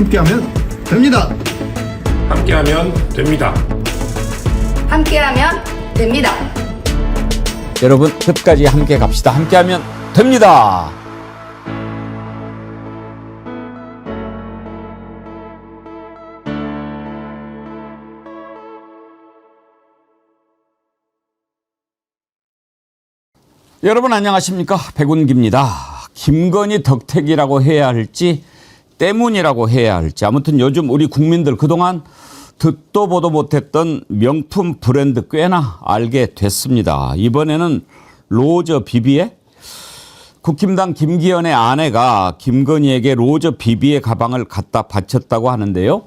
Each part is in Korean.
함께하면 됩니다. 함께하면 됩니다. 함께하면 됩니다. 여러분 끝까지 함께 갑시다. 함께하면 됩니다. 여러분 안녕하십니까? 백운기입니다. 김건희 덕택이라고 해야 할지 때문이라고 해야 할지 아무튼 요즘 우리 국민들 그동안 듣도 보도 못했던 명품 브랜드 꽤나 알게 됐습니다. 이번에는 로저 비비의 국힘당 김기현의 아내가 김건희에게 로저 비비의 가방을 갖다 바쳤다고 하는데요.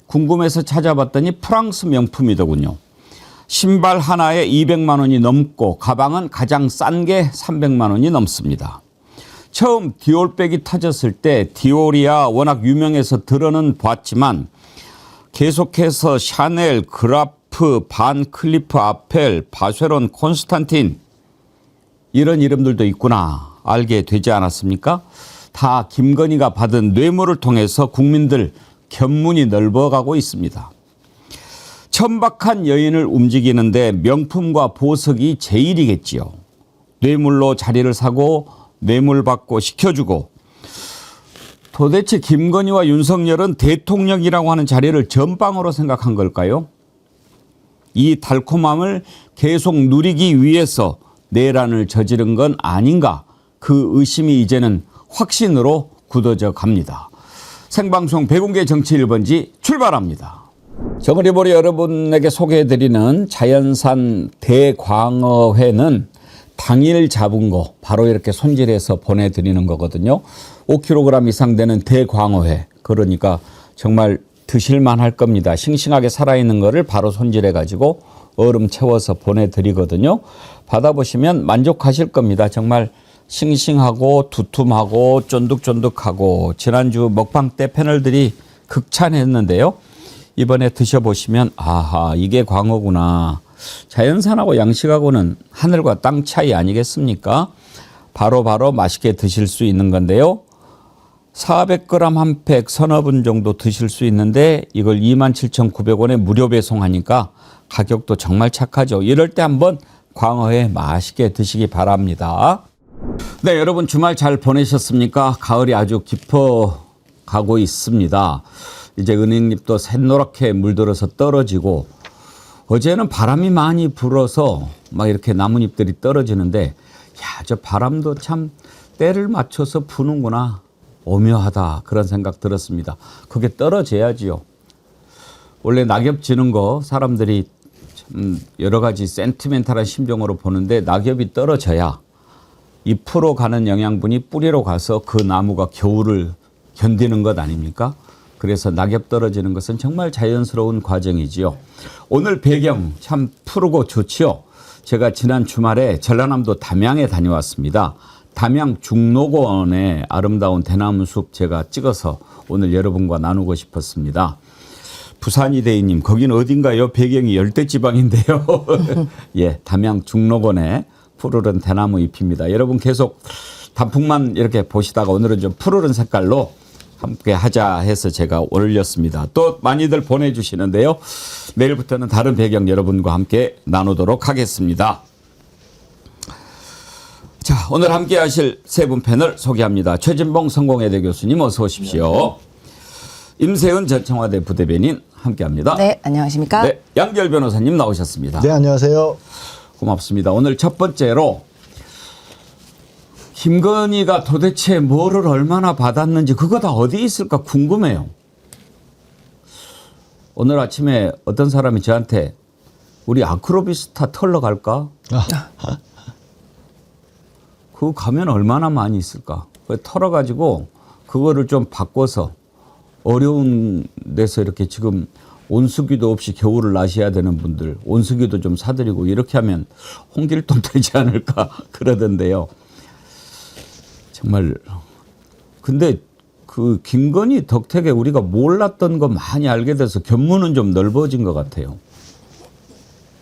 궁금해서 찾아봤더니 프랑스 명품이더군요. 신발 하나에 200만 원이 넘고 가방은 가장 싼 게 300만 원이 넘습니다. 처음 디올백이 터졌을 때 디올이야 워낙 유명해서 들어는 봤지만 계속해서 샤넬, 그라프, 반 클리프 아펠, 바쉐론, 콘스탄틴 이런 이름들도 있구나 알게 되지 않았습니까? 다 김건희가 받은 뇌물을 통해서 국민들 견문이 넓어가고 있습니다. 천박한 여인을 움직이는데 명품과 보석이 제일이겠지요. 뇌물로 자리를 사고 뇌물 받고 시켜주고 도대체 김건희와 윤석열은 대통령이라고 하는 자리를 전방으로 생각한 걸까요? 이 달콤함을 계속 누리기 위해서 내란을 저지른 건 아닌가 그 의심이 이제는 확신으로 굳어져 갑니다. 생방송 백운계 정치 1번지 출발합니다. 정리보리 여러분에게 소개해드리는 자연산 대광어회는 당일 잡은 거 바로 이렇게 손질해서 보내드리는 거거든요. 5kg 이상 되는 대광어회 그러니까 정말 드실만 할 겁니다. 싱싱하게 살아있는 거를 바로 손질해 가지고 얼음 채워서 보내드리거든요. 받아보시면 만족하실 겁니다. 정말 싱싱하고 두툼하고 쫀득쫀득하고 지난주 먹방 때 패널들이 극찬했는데요. 이번에 드셔보시면 아하 이게 광어구나. 자연산하고 양식하고는 하늘과 땅 차이 아니겠습니까? 바로 맛있게 드실 수 있는 건데요. 400g 한 팩 서너 분 정도 드실 수 있는데 이걸 27,900원에 무료 배송하니까 가격도 정말 착하죠. 이럴 때 한번 광어회 맛있게 드시기 바랍니다. 네, 여러분 주말 잘 보내셨습니까? 가을이 아주 깊어가고 있습니다. 이제 은행잎도 샛노랗게 물들어서 떨어지고 어제는 바람이 많이 불어서 막 이렇게 나뭇잎들이 떨어지는데 야, 저 바람도 참 때를 맞춰서 부는구나. 오묘하다 그런 생각 들었습니다. 그게 떨어져야지요. 원래 낙엽 지는 거 사람들이 여러 가지 센티멘탈한 심정으로 보는데 낙엽이 떨어져야 잎으로 가는 영양분이 뿌리로 가서 그 나무가 겨울을 견디는 것 아닙니까? 그래서 낙엽 떨어지는 것은 정말 자연스러운 과정이지요. 오늘 배경 참 푸르고 좋지요. 제가 지난 주말에 전라남도 담양에 다녀왔습니다. 담양 중록원의 아름다운 대나무 숲 제가 찍어서 오늘 여러분과 나누고 싶었습니다. 부산이대희님 거긴 어딘가요? 배경이 열대지방인데요. 예, 담양 중록원의 푸르른 대나무 잎입니다. 여러분 계속 단풍만 이렇게 보시다가 오늘은 좀 푸르른 색깔로 함께 하자 해서 제가 올렸습니다. 또 많이들 보내주시는데요. 내일부터는 다른 배경 여러분과 함께 나누도록 하겠습니다. 자, 오늘 함께 하실 세 분 패널 소개합니다. 최진봉 성공회대 교수님 어서 오십시오. 임세은 전 청와대 부대변인 함께합니다. 네, 안녕하십니까? 네, 양결 변호사님 나오셨습니다. 네, 안녕하세요. 고맙습니다. 오늘 첫 번째로 김건희가 도대체 뭐를 얼마나 받았는지 그거 다 어디 있을까 궁금해요. 오늘 아침에 어떤 사람이 저한테 우리 아크로비스타 털러 갈까? 그거 가면 얼마나 많이 있을까? 털어가지고 그거를 좀 바꿔서 어려운 데서 이렇게 지금 온수기도 없이 겨울을 나셔야 되는 분들 온수기도 좀 사드리고 이렇게 하면 홍길동 되지 않을까 그러던데요. 정말 근데 그 김건희 덕택에 우리가 몰랐던 거 많이 알게 돼서 견문은 좀 넓어진 것 같아요.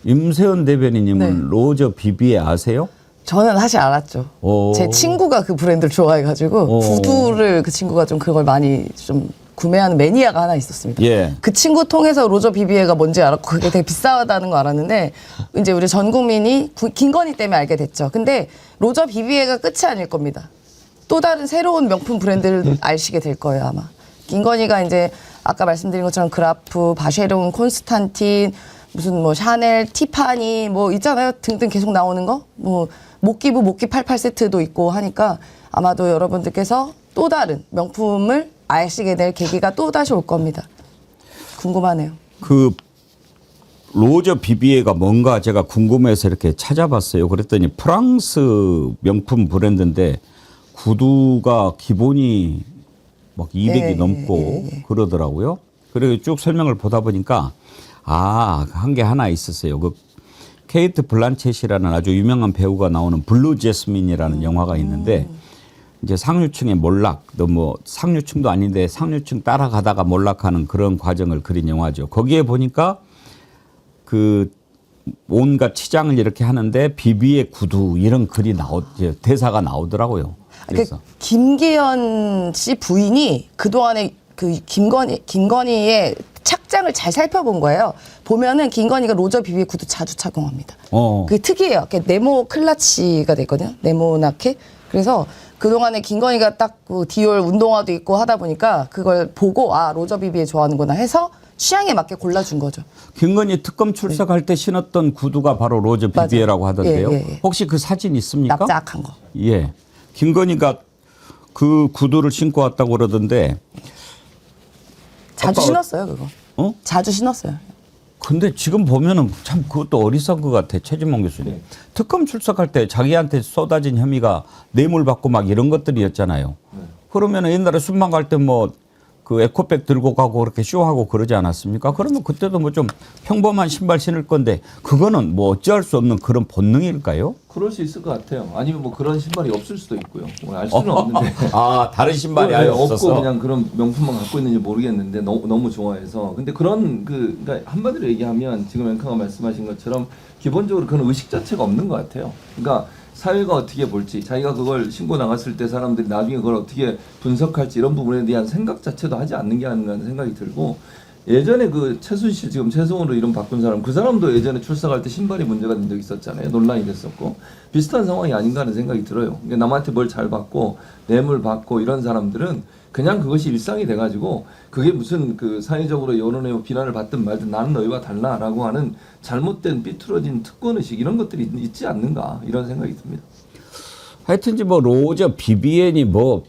임세은 대변인님은 네. 로저 비비에 아세요? 저는 사실 알았죠. 오. 제 친구가 그 브랜드를 좋아해가지고 오. 구두를 그 친구가 좀 그걸 많이 좀 구매하는 매니아가 하나 있었습니다. 예. 그 친구 통해서 로저 비비에가 뭔지 알았고 그게 되게 비싸다는 거 알았는데 이제 우리 전 국민이 김건희 때문에 알게 됐죠. 근데 로저 비비에가 끝이 아닐 겁니다. 또 다른 새로운 명품 브랜드를 아시게 될 거예요, 아마. 김건희가 이제 아까 말씀드린 것처럼 그라프, 바쉐론, 콘스탄틴, 무슨 뭐 샤넬, 티파니 뭐 있잖아요. 등등 계속 나오는 거. 뭐 목기부 목기 88세트도 있고 하니까 아마도 여러분들께서 또 다른 명품을 아시게 될 계기가 또 다시 올 겁니다. 궁금하네요. 그 로저 비비에가 뭔가 제가 궁금해서 이렇게 찾아봤어요. 그랬더니 프랑스 명품 브랜드인데 구두가 기본이 막 200이 넘고 그러더라고요. 그리고 쭉 설명을 보다 보니까 한 게 하나 있었어요. 그 케이트 블란쳇이라는 아주 유명한 배우가 나오는 블루 제스민이라는 영화가 있는데 이제 상류층의 몰락, 뭐 상류층도 아닌데 상류층 따라가다가 몰락하는 그런 과정을 그린 영화죠. 거기에 보니까 그 온갖 치장을 이렇게 하는데 비비의 구두 이런 글이 대사가 나오더라고요. 그래서 김기현 씨 부인이 그동안에 그 김건희의 착장을 잘 살펴본 거예요. 보면은 김건희가 로저 비비의 구두 자주 착용합니다. 그게 특이해요. 네모 클라치가 됐거든요. 네모나케. 그래서 그동안에 김건희가 딱 그 디올 운동화도 입고 하다 보니까 그걸 보고 로저 비비에 좋아하는구나 해서 취향에 맞게 골라준 거죠. 김건희 특검 출석할 때 신었던 구두가 바로 로저 비비에라고 하던데요. 예. 혹시 그 사진 있습니까? 납작한 거. 예. 김건희가 그 구두를 신고 왔다고 그러던데. 자주 신었어요, 그거. 자주 신었어요. 근데 지금 보면은 참 그것도 어리석은 것 같아. 최진봉 교수님. 특검 출석할 때 자기한테 쏟아진 혐의가 뇌물 받고 막 이런 것들이었잖아요. 그러면은 옛날에 순방 갈 때 뭐 그 에코백 들고 가고 그렇게 쇼하고 그러지 않았습니까? 그러면 그때도 뭐 좀 평범한 신발 신을 건데 그거는 뭐 어찌할 수 없는 그런 본능일까요? 그럴 수 있을 것 같아요. 아니면 뭐 그런 신발이 없을 수도 있고요. 뭐 알 수는 없는데. 다른 신발이 아예 없어서. 없고 그냥 그런 명품만 갖고 있는지 모르겠는데 너무 좋아해서. 근데 그런 그러니까 한마디로 얘기하면 지금 앵커가 말씀하신 것처럼 기본적으로 그런 의식 자체가 없는 것 같아요. 그러니까 사회가 어떻게 볼지, 자기가 그걸 신고 나갔을 때 사람들이 나중에 그걸 어떻게 분석할지 이런 부분에 대한 생각 자체도 하지 않는 게 아닌가 생각이 들고, 예전에 그 최순실 지금 최성으로 이름 바꾼 사람, 그 사람도 예전에 출석할 때 신발이 문제가 된 적이 있었잖아요. 논란이 됐었고 비슷한 상황이 아닌가 하는 생각이 들어요. 그러니까 남한테 뭘 잘 받고 뇌물 받고 이런 사람들은 그냥 그것이 일상이 돼가지고 그게 무슨 그 사회적으로 여론의 비난을 받든 말든 나는 너희와 달라라고 하는 잘못된 삐뚤어진 특권의식 이런 것들이 있지 않는가 이런 생각이 듭니다. 하여튼 뭐 로저 비비엔이 뭐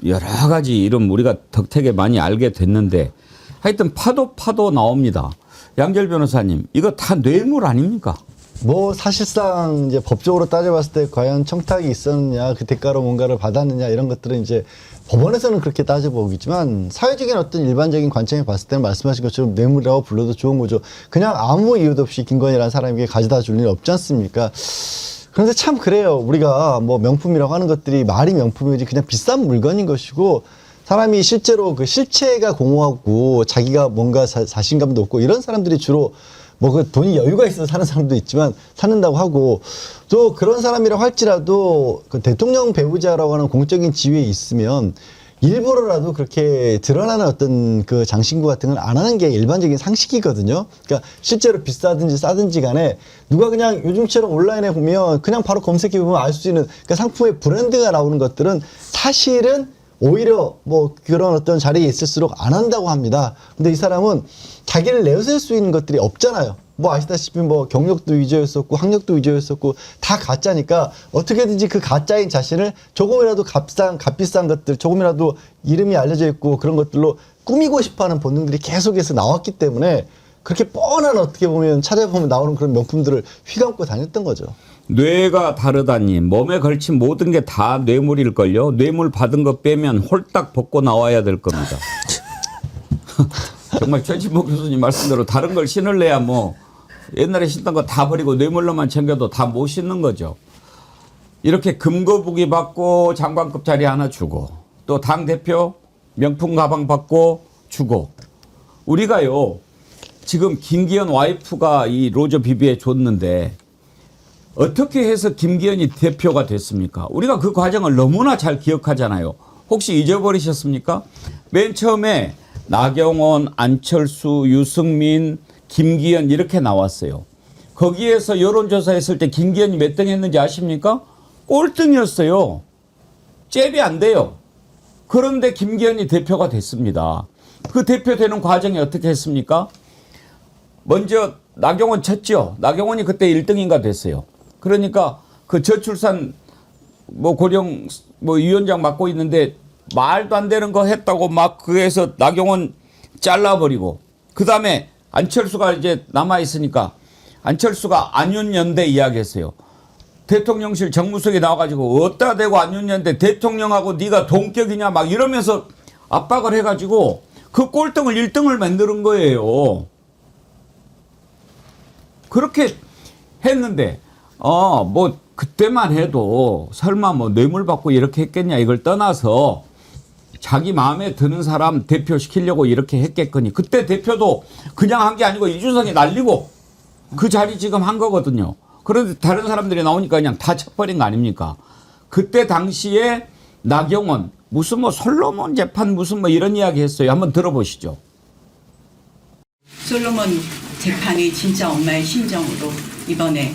여러 가지 이름 우리가 덕택에 많이 알게 됐는데 하여튼 파도 나옵니다. 양절 변호사님, 이거 다 뇌물 아닙니까? 뭐 사실상 이제 법적으로 따져봤을 때 과연 청탁이 있었느냐, 그 대가로 뭔가를 받았느냐 이런 것들은 이제 법원에서는 그렇게 따져보겠지만 사회적인 어떤 일반적인 관점에 봤을 때는 말씀하신 것처럼 뇌물이라고 불러도 좋은 거죠. 그냥 아무 이유도 없이 김건희라는 사람에게 가져다 줄 일 없지 않습니까? 그런데 참 그래요. 우리가 뭐 명품이라고 하는 것들이 말이 명품이지 그냥 비싼 물건인 것이고, 사람이 실제로 그 실체가 공허하고 자기가 뭔가 자신감도 없고 이런 사람들이 주로 뭐 그 돈이 여유가 있어서 사는 사람도 있지만 사는다고 하고, 또 그런 사람이라고 할지라도 그 대통령 배우자라고 하는 공적인 지위에 있으면 일부러라도 그렇게 드러나는 어떤 그 장신구 같은 건 안 하는 게 일반적인 상식이거든요. 그러니까 실제로 비싸든지 싸든지 간에 누가 그냥 요즘처럼 온라인에 보면 그냥 바로 검색해 보면 알 수 있는, 그러니까 상품의 브랜드가 나오는 것들은 사실은 오히려 뭐 그런 어떤 자리에 있을수록 안 한다고 합니다. 근데 이 사람은 자기를 내세울 수 있는 것들이 없잖아요. 뭐 아시다시피 뭐 경력도 위조였었고 학력도 위조였었고 다 가짜니까 어떻게든지 그 가짜인 자신을 조금이라도 값비싼 것들, 조금이라도 이름이 알려져 있고 그런 것들로 꾸미고 싶어하는 본능들이 계속해서 나왔기 때문에 그렇게 뻔한, 어떻게 보면 찾아보면 나오는 그런 명품들을 휘감고 다녔던 거죠. 뇌가 다르다니 몸에 걸친 모든 게 다 뇌물일걸요. 뇌물 받은 거 빼면 홀딱 벗고 나와야 될 겁니다. 정말 최진봉 교수님 말씀대로 다른 걸 신을래야 뭐 옛날에 신던 거 다 버리고 뇌물로만 챙겨도 다 못 신는 거죠. 이렇게 금거북이 받고 장관급 자리 하나 주고 또 당대표 명품 가방 받고 주고, 우리가요 지금 김기현 와이프가 이 로저 비비에 줬는데 어떻게 해서 김기현이 대표가 됐습니까? 우리가 그 과정을 너무나 잘 기억하잖아요. 혹시 잊어버리셨습니까? 맨 처음에 나경원, 안철수, 유승민, 김기현 이렇게 나왔어요. 거기에서 여론조사했을 때 김기현이 몇 등 했는지 아십니까? 꼴등이었어요. 잽이 안 돼요. 그런데 김기현이 대표가 됐습니다. 그 대표되는 과정이 어떻게 했습니까? 먼저 나경원 쳤죠. 나경원이 그때 1등인가 됐어요. 그러니까 그 저출산 고령 위원장 맡고 있는데 말도 안 되는 거 했다고 막 그에서 나경원 잘라버리고, 그 다음에 안철수가 이제 남아 있으니까 안철수가 안윤연대 이야기했어요. 대통령실 정무석에 나와가지고 어디다 대고 안윤연대 대통령하고 네가 동격이냐 막 이러면서 압박을 해가지고 그 꼴등을 1등을 만드는 거예요. 그렇게 했는데 그때만 해도 설마 뇌물 받고 이렇게 했겠냐 이걸 떠나서 자기 마음에 드는 사람 대표시키려고 이렇게 했겠거니. 그때 대표도 그냥 한 게 아니고 이준석이 날리고 그 자리 지금 한 거거든요. 그런데 다른 사람들이 나오니까 그냥 다 쳐버린 거 아닙니까? 그때 당시에 나경원 무슨 솔로몬 재판 무슨 이런 이야기 했어요. 한번 들어보시죠. 솔로몬 재판이 진짜 엄마의 심정으로 이번에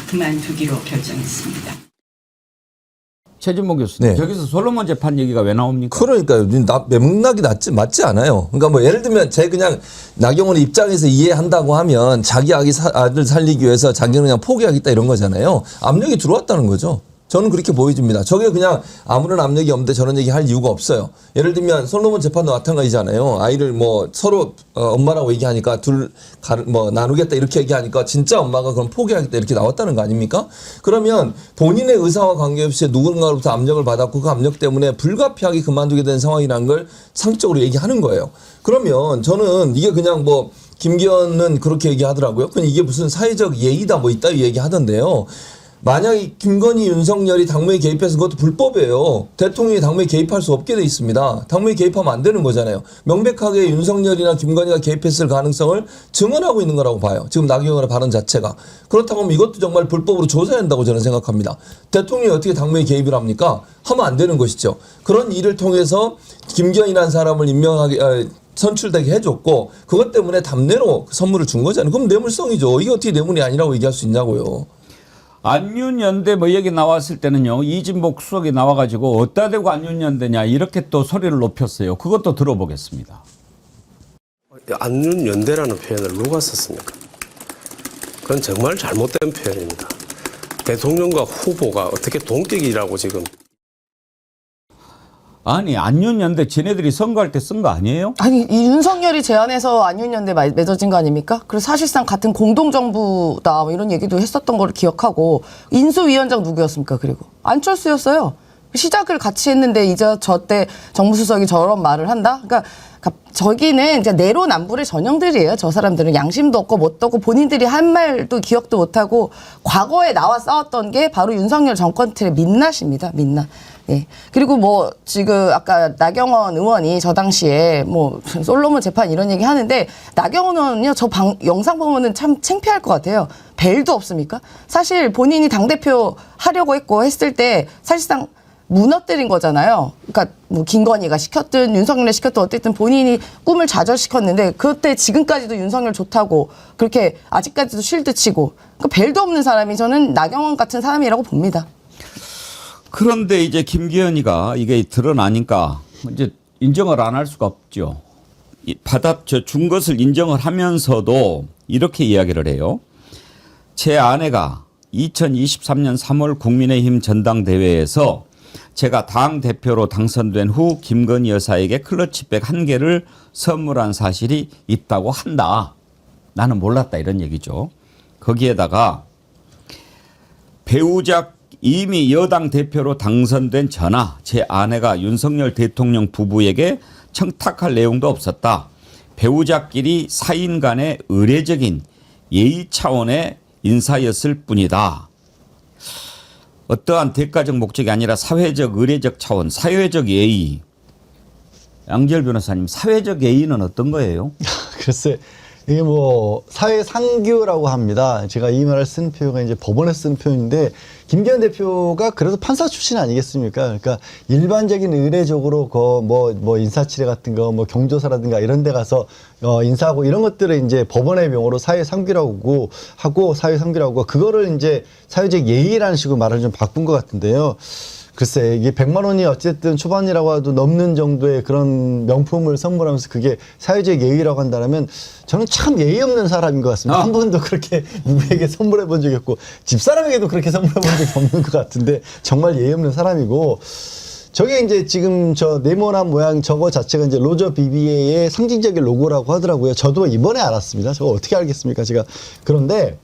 그만두기로 결정했습니다. 최진봉 교수님, 네. 저기서 솔로몬 재판 얘기가 왜 나옵니까? 그러니까요. 맥락이 맞지 않아요. 그러니까 예를 들면 제 그냥 나경원 입장에서 이해한다고 하면 자기 아들 살리기 위해서 자기는 그냥 포기하겠다 이런 거잖아요. 압력이 들어왔다는 거죠. 저는 그렇게 보여집니다. 저게 그냥 아무런 압력이 없는데 저런 얘기 할 이유가 없어요. 예를 들면 솔로몬 재판도 마찬가지잖아요. 아이를 서로 엄마라고 얘기하니까 나누겠다 이렇게 얘기하니까 진짜 엄마가 그럼 포기하겠다 이렇게 나왔다는 거 아닙니까? 그러면 본인의 의사와 관계없이 누군가로부터 압력을 받았고 그 압력 때문에 불가피하게 그만두게 된 상황이라는 걸 상식적으로 얘기하는 거예요. 그러면 저는 이게 그냥 김기현은 그렇게 얘기하더라고요. 그냥 이게 무슨 사회적 예의다 있다 얘기하던데요. 만약에 김건희, 윤석열이 당무에 개입해서 그것도 불법이에요. 대통령이 당무에 개입할 수 없게 돼 있습니다. 당무에 개입하면 안 되는 거잖아요. 명백하게 윤석열이나 김건희가 개입했을 가능성을 증언하고 있는 거라고 봐요. 지금 나경원의 발언 자체가. 그렇다고 하면 이것도 정말 불법으로 조사해야 한다고 저는 생각합니다. 대통령이 어떻게 당무에 개입을 합니까? 하면 안 되는 것이죠. 그런 일을 통해서 김기현이라는 사람을 선출되게 해줬고 그것 때문에 답례로 선물을 준 거잖아요. 그럼 뇌물성이죠. 이게 어떻게 뇌물이 아니라고 얘기할 수 있냐고요. 안윤연대 얘기 나왔을 때는요, 이진복 수석이 나와가지고 어디다 대고 안윤연대냐 이렇게 또 소리를 높였어요. 그것도 들어보겠습니다. 안윤연대라는 표현을 누가 썼습니까? 그건 정말 잘못된 표현입니다. 대통령과 후보가 어떻게 동격이라고 지금. 아니 안윤연대 지네들이 선거할 때 쓴 거 아니에요? 아니 이 윤석열이 제안해서 안윤연대 맺어진 거 아닙니까? 그래서 사실상 같은 공동정부다 이런 얘기도 했었던 걸 기억하고 인수위원장 누구였습니까? 그리고 안철수였어요. 시작을 같이 했는데 이제 저 때 정무수석이 저런 말을 한다? 그러니까 저기는 이제 내로남불의 전형들이에요. 저 사람들은 양심도 없고 뭣도 없고 본인들이 한 말도 기억도 못하고 과거에 나와 싸웠던 게 바로 윤석열 정권 틀의 민낯입니다. 민낯. 예. 그리고 지금 아까 나경원 의원이 저 당시에 솔로몬 재판 이런 얘기 하는데 나경원 의원은요 영상 보면은 참 창피할 것 같아요. 벨도 없습니까? 사실 본인이 당대표 하려고 했을 때 사실상 무너뜨린 거잖아요. 그러니까 김건희가 시켰든 윤석열이 시켰든 어쨌든 본인이 꿈을 좌절시켰는데 그때 지금까지도 윤석열 좋다고 그렇게 아직까지도 쉴드 치고 그러니까 벨도 없는 사람이 저는 나경원 같은 사람이라고 봅니다. 그런데 이제 김기현이가 이게 드러나니까 이제 인정을 안 할 수가 없죠. 준 것을 인정을 하면서도 이렇게 이야기를 해요. 제 아내가 2023년 3월 국민의힘 전당대회에서 제가 당대표로 당선된 후 김건희 여사에게 클러치백 1개를 선물한 사실이 있다고 한다. 나는 몰랐다 이런 얘기죠. 거기에다가 배우자 이미 여당 대표로 당선된 저나 제 아내가 윤석열 대통령 부부에게 청탁할 내용도 없었다. 배우자끼리 사인 간의 의례적인 예의 차원의 인사였을 뿐이다. 어떠한 대가적 목적이 아니라 사회적 의례적 차원, 사회적 예의. 양지열 변호사님, 사회적 예의는 어떤 거예요? 글쎄 이게 뭐 사회 상규라고 합니다. 제가 이 말을 쓴 표현이 이제 법원에 쓴 표현인데 김기현 대표가 그래도 판사 출신 아니겠습니까? 그러니까 일반적인 의례적으로 뭐 인사치레 같은 거 뭐 경조사라든가 이런 데 가서 인사하고 이런 것들을 이제 법원의 명으로 사회 상규라고 하고 사회 상규라고 그거를 이제 사회적 예의라는 식으로 말을 좀 바꾼 것 같은데요. 글쎄 이게 100만 원이 어쨌든 초반이라고 해도 넘는 정도의 그런 명품을 선물하면서 그게 사회적 예의라고 한다면 저는 참 예의 없는 사람인 것 같습니다. 한 번도 그렇게 누구에게 선물해 본 적이 없고 집사람에게도 그렇게 선물해 본 적이 없는 것 같은데 정말 예의 없는 사람이고 저게 이제 지금 저 네모난 모양 저거 자체가 이제 로저 BBA의 상징적인 로고라고 하더라고요. 저도 이번에 알았습니다. 저거 어떻게 알겠습니까? 제가 그런데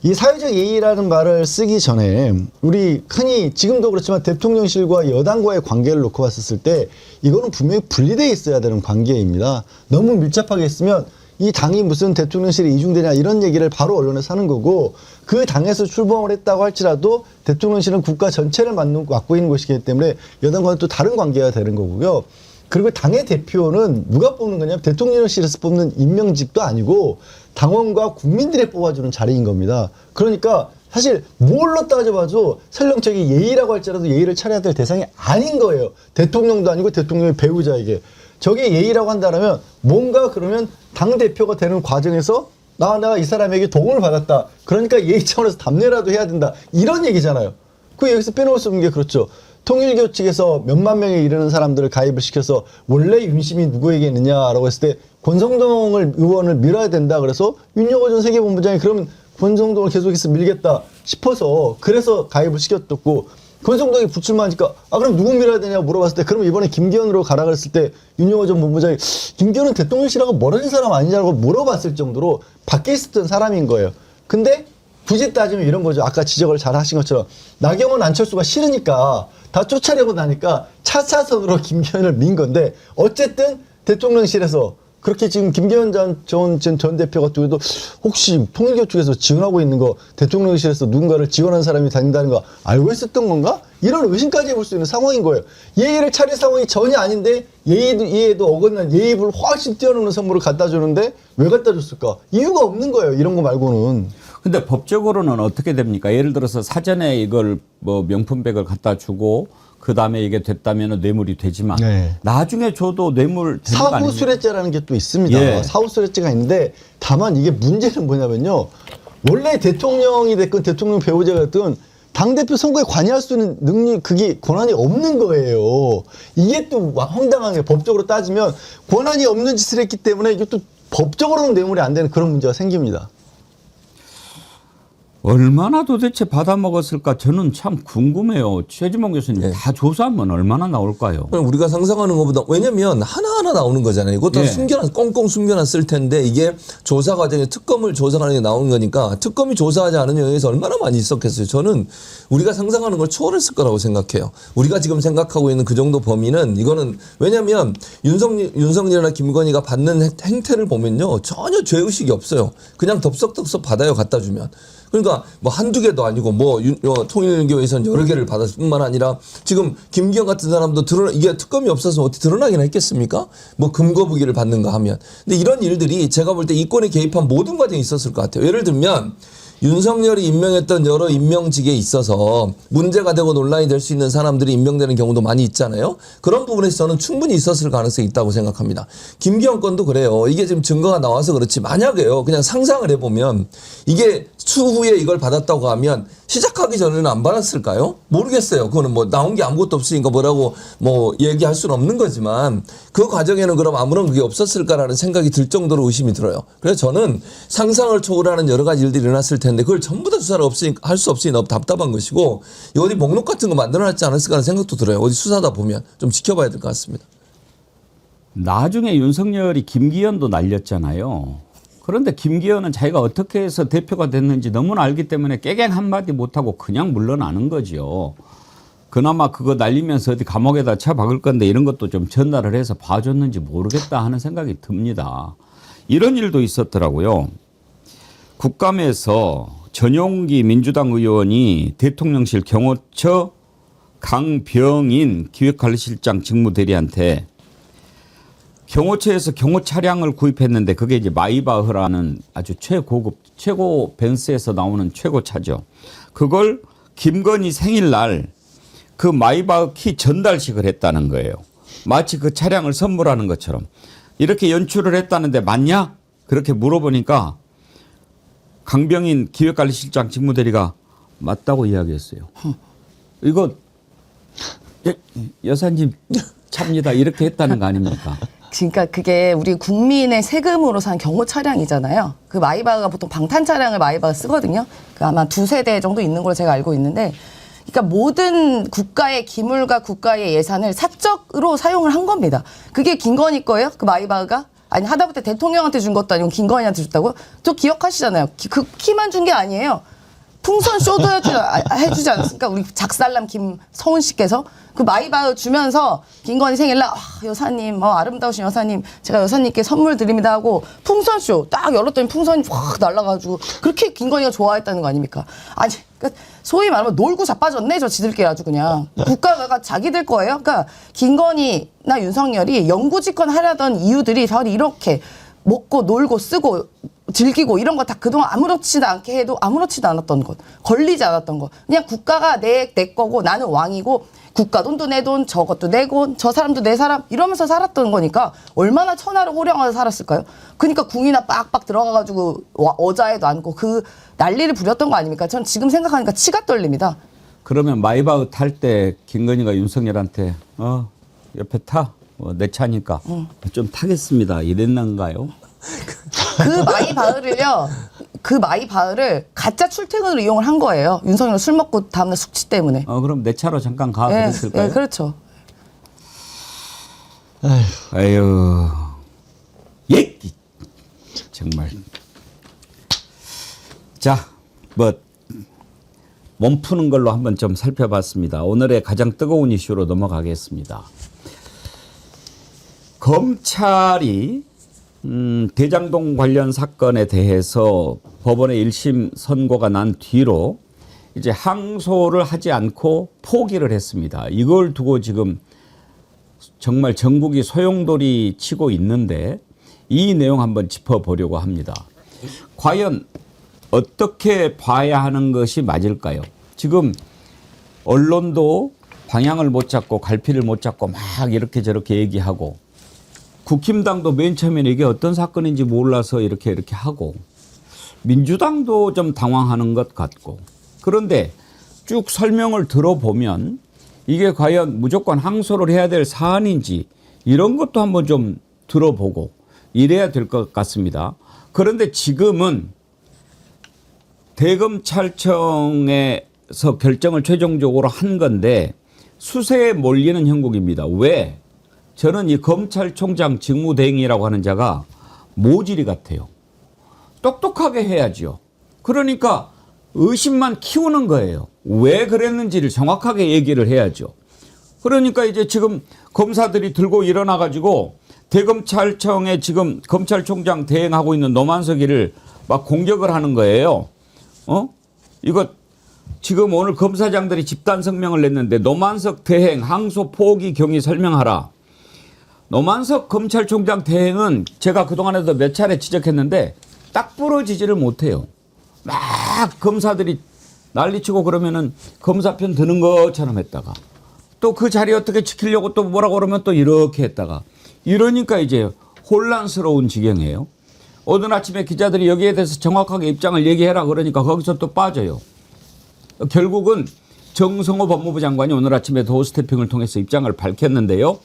이 사회적 예의라는 말을 쓰기 전에 우리 흔히 지금도 그렇지만 대통령실과 여당과의 관계를 놓고 봤었을 때 이거는 분명히 분리되어 있어야 되는 관계입니다. 너무 밀접하게 있으면 이 당이 무슨 대통령실에 이중되냐 이런 얘기를 바로 언론에서 하는 거고 그 당에서 출범을 했다고 할지라도 대통령실은 국가 전체를 맡고 있는 것이기 때문에 여당과는 또 다른 관계가 되는 거고요. 그리고 당의 대표는 누가 뽑는 거냐면 대통령실에서 뽑는 임명직도 아니고 당원과 국민들이 뽑아주는 자리인 겁니다. 그러니까 사실 뭘로 따져봐도 설령 저기 예의라고 할지라도 예의를 차려야 될 대상이 아닌 거예요. 대통령도 아니고 대통령의 배우자에게. 저게 예의라고 한다면 뭔가 그러면 당대표가 되는 과정에서 내가 이 사람에게 도움을 받았다. 그러니까 예의 차원에서 답례라도 해야 된다. 이런 얘기잖아요. 그 여기서 빼놓을 수 없는 게 그렇죠. 통일교 측에서 몇만 명에 이르는 사람들을 가입을 시켜서 원래 윤심이 누구에게 있느냐라고 했을 때 권성동 의원을 밀어야 된다. 그래서 윤여호 전 세계본부장이 그러면 권성동을 계속해서 밀겠다 싶어서 그래서 가입을 시켰고 권성동이 불출마하니까 그럼 누구 밀어야 되냐고 물어봤을 때 그럼 이번에 김기현으로 가라 그랬을 때 윤여호 전 본부장이 김기현은 대통령실하고 멀어진 사람 아니냐고 물어봤을 정도로 밖에 있었던 사람인 거예요. 근데 굳이 따지면 이런 거죠. 아까 지적을 잘 하신 것처럼 나경원 안철수가 싫으니까 다 쫓아내고 나니까 차차선으로 김기현을 민 건데 어쨌든 대통령실에서 그렇게 지금 김기현 전 대표 같은 경우도 혹시 통일교 쪽에서 지원하고 있는 거 대통령실에서 누군가를 지원하는 사람이 다닌다는 거 알고 있었던 건가? 이런 의심까지 해볼 수 있는 상황인 거예요. 예의를 차릴 상황이 전혀 아닌데 예의도 어긋난 예의를 훨씬 뛰어넘는 선물을 갖다 주는데 왜 갖다 줬을까? 이유가 없는 거예요. 이런 거 말고는. 근데 법적으로는 어떻게 됩니까? 예를 들어서 사전에 이걸 뭐 명품백을 갖다 주고 그 다음에 이게 됐다면 뇌물이 되지만 네. 나중에 줘도 뇌물 되는 거 아닙니까? 사후수뢰죄라는 게 또 있습니다. 예. 사후수뢰죄가 있는데 다만 이게 문제는 뭐냐면요. 원래 대통령이 됐건 대통령 배우자가 됐든 당대표 선거에 관여할 수 있는 능력, 그게 권한이 없는 거예요. 이게 또 황당한 게 법적으로 따지면 권한이 없는 짓을 했기 때문에 이게 또 법적으로는 뇌물이 안 되는 그런 문제가 생깁니다. 얼마나 도대체 받아먹었을까 저는 참 궁금해요. 최지봉 교수님 네. 다 조사하면 얼마나 나올까요? 그럼 우리가 상상하는 것보다 왜냐면 하나하나 나오는 거잖아요. 이것도 예. 꽁꽁 숨겨놨을 텐데 이게 조사 과정에 특검을 조사하는 게 나오는 거니까 특검이 조사하지 않은 영역에서 얼마나 많이 있었겠어요. 저는 우리가 상상하는 걸 초월했을 거라고 생각해요. 우리가 지금 생각하고 있는 그 정도 범위는 이거는 왜냐면 윤석열이나 김건희가 받는 행태를 보면요. 전혀 죄의식이 없어요. 그냥 덥석덥석 받아요. 갖다 주면. 그러니까 뭐 한두 개도 아니고 뭐 통일교에서는 여러 개를 받았을 뿐만 아니라 지금 김기현 같은 사람도 이게 특검이 없어서 어떻게 드러나긴 했겠습니까? 뭐 금거부기를 받는가 하면. 근데 이런 일들이 제가 볼 때 이권에 개입한 모든 과정이 있었을 것 같아요. 예를 들면 윤석열이 임명했던 여러 임명직에 있어서 문제가 되고 논란이 될 수 있는 사람들이 임명되는 경우도 많이 있잖아요. 그런 부분에서 저는 충분히 있었을 가능성이 있다고 생각합니다. 김기현 건도 그래요. 이게 지금 증거가 나와서 그렇지 만약에요. 그냥 상상을 해보면 이게 추후에 이걸 받았다고 하면 시작하기 전에는 안 받았을까요? 모르겠어요. 그거는 뭐 나온 게 아무것도 없으니까 뭐라고 뭐 얘기할 수는 없는 거지만 그 과정에는 그럼 아무런 그게 없었을까라는 생각이 들 정도로 의심이 들어요. 그래서 저는 상상을 초월하는 여러 가지 일들이 일어났을 텐데 그걸 전부 다 수사를 할 수 없으니 너무 답답한 것이고 어디 목록 같은 거 만들어놨지 않았을까 하는 생각도 들어요. 어디 수사다 보면 좀 지켜봐야 될 것 같습니다. 나중에 윤석열이 김기현도 날렸잖아요. 그런데 김기현은 자기가 어떻게 해서 대표가 됐는지 너무나 알기 때문에 깨갱 한마디 못하고 그냥 물러나는 거죠. 그나마 그거 날리면서 어디 감옥에다 쳐박을 건데 이런 것도 좀 전달을 해서 봐줬는지 모르겠다 하는 생각이 듭니다. 이런 일도 있었더라고요. 국감에서 전용기 민주당 의원이 대통령실 경호처 강병인 기획관리실장 직무대리한테 경호처에서 경호 차량을 구입했는데 그게 이제 마이바흐라는 아주 최고급 최고 벤츠에서 나오는 최고차죠. 그걸 김건희 생일날 그 마이바흐 키 전달식을 했다는 거예요. 마치 그 차량을 선물하는 것처럼 이렇게 연출을 했다는데 맞냐? 그렇게 물어보니까 강병인 기획관리실장 직무대리가 맞다고 이야기했어요. 이거 여사님 찹니다 이렇게 했다는 거 아닙니까? 그러니까 그게 우리 국민의 세금으로 산 경호 차량이잖아요. 그 마이바흐가 보통 방탄 차량을 마이바흐 쓰거든요. 그 아마 2세대 정도 있는 걸로 제가 알고 있는데, 그러니까 모든 국가의 기물과 국가의 예산을 사적으로 사용을 한 겁니다. 그게 김건희 거예요? 그 마이바흐가? 아니 하다못해 대통령한테 준 것도 아니고 김건희한테 줬다고요? 또 기억하시잖아요. 그 키만 준 게 아니에요. 풍선 쇼도 해주지 않았습니까? 우리 작살남 김서훈 씨께서 그 마이바흐 주면서 김건희 생일날 여사님 아름다우신 여사님 제가 여사님께 선물 드립니다 하고 풍선 쇼 딱 열었더니 풍선이 확 날아가지고 그렇게 김건희가 좋아했다는 거 아닙니까? 아니 그러니까 소위 말하면 놀고 자빠졌네 저 지들끼리 아주 그냥 국가가 자기들 거예요. 그러니까 김건희나 윤석열이 영구집권 하려던 이유들이 바로 이렇게 먹고 놀고 쓰고 즐기고 이런 거 다 그동안 아무렇지도 않게 해도 아무렇지도 않았던 것, 걸리지 않았던 것. 그냥 국가가 내 거고 나는 왕이고 국가 돈도 내 돈, 저것도 내 돈, 저 사람도 내 사람 이러면서 살았던 거니까 얼마나 천하를 호령하며 살았을까요? 그러니까 궁이나 빡빡 들어가가지고 어자에도 앉고 그 난리를 부렸던 거 아닙니까? 전 지금 생각하니까 치가 떨립니다. 그러면 마이바흐 탈 때 김건희가 윤석열한테 옆에 타? 내 차니까 좀 타겠습니다 이랬는가요? 그 마이바흐를 가짜 출퇴근으로 이용을 한 거예요. 윤석열 술 먹고 다음날 숙취 때문에. 그럼 내 차로 잠깐 가 그랬을까요? 네, 그렇죠. 아유, 예, 정말. 자, 몸 푸는 걸로 한번 좀 살펴봤습니다. 오늘의 가장 뜨거운 이슈로 넘어가겠습니다. 검찰이 대장동 관련 사건에 대해서 법원의 1심 선고가 난 뒤로 이제 항소를 하지 않고 포기를 했습니다. 이걸 두고 지금 정말 전국이 소용돌이 치고 있는데 이 내용 한번 짚어보려고 합니다. 과연 어떻게 봐야 하는 것이 맞을까요? 지금 언론도 방향을 못 잡고 갈피를 못 잡고 막 이렇게 저렇게 얘기하고 국힘당도 맨 처음에는 이게 어떤 사건인지 몰라서 이렇게 하고 민주당도 좀 당황하는 것 같고 그런데 쭉 설명을 들어보면 이게 과연 무조건 항소를 해야 될 사안인지 이런 것도 한번 좀 들어보고 이래야 될 것 같습니다. 그런데 지금은 대검찰청에서 결정을 최종적으로 한 건데 수세에 몰리는 형국입니다. 왜? 저는 이 검찰총장 직무대행이라고 하는 자가 모질이 같아요. 똑똑하게 해야죠. 그러니까 의심만 키우는 거예요. 왜 그랬는지를 정확하게 얘기를 해야죠. 그러니까 이제 지금 검사들이 들고 일어나가지고 대검찰청에 지금 검찰총장 대행하고 있는 노만석이를 막 공격을 하는 거예요. 이거 지금 오늘 검사장들이 집단 성명을 냈는데 노만석 대행 항소 포기 경위 설명하라. 노만석 검찰총장 대행은 제가 그동안에도 몇 차례 지적했는데 딱 부러지지를 못해요. 막 검사들이 난리치고 그러면은 검사 편 드는 것처럼 했다가 또 그 자리 어떻게 지키려고 또 뭐라고 그러면 또 이렇게 했다가 이러니까 이제 혼란스러운 지경이에요. 오늘 아침에 기자들이 여기에 대해서 정확하게 입장을 얘기해라 그러니까 거기서 또 빠져요. 결국은 정성호 법무부 장관이 오늘 아침에 도어 스태핑을 통해서 입장을 밝혔는데요.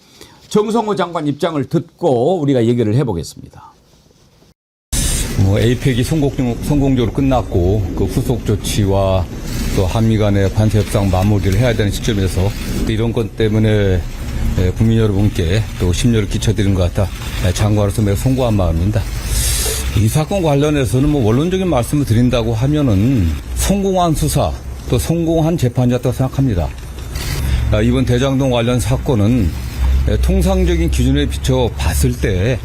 정성호 장관 입장을 듣고 우리가 얘기를 해보겠습니다. APEC이 성공적으로 끝났고 그 후속 조치와 또 한미 간의 관세 협상 마무리를 해야 되는 시점에서 또 이런 것 때문에 국민 여러분께 또 심려를 끼쳐드린 것 같아 장관으로서 매우 송구한 마음입니다. 이 사건 관련해서는 원론적인 말씀을 드린다고 하면은 성공한 수사 또 성공한 재판이었다고 생각합니다. 이번 대장동 관련 사건은 통상적인 기준에 비춰 봤을 때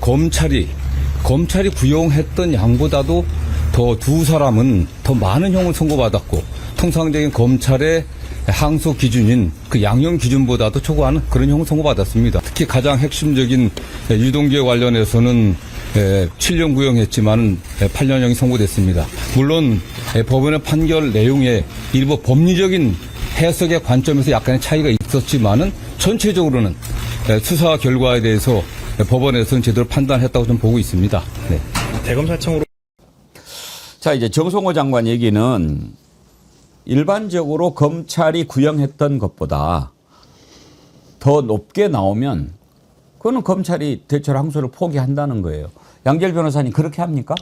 검찰이 구형했던 양보다도 더 두 사람은 더 많은 형을 선고받았고 통상적인 검찰의 항소 기준인 그 양형 기준보다도 초과하는 그런 형을 선고받았습니다. 특히 가장 핵심적인 유동규에 관련해서는 7년 구형했지만 8년형이 선고됐습니다. 물론 법원의 판결 내용에 일부 법리적인 해석의 관점에서 약간의 차이가 있었지만은 전체적으로는 수사 결과에 대해서 법원에서는 제대로 판단했다고 좀 보고 있습니다. 네. 대검찰청으로 자, 이제 정성호 장관 얘기는 일반적으로 검찰이 구형했던 것보다 더 높게 나오면 그거는 검찰이 대체로 항소를 포기한다는 거예요. 양재열 변호사님 그렇게 합니까?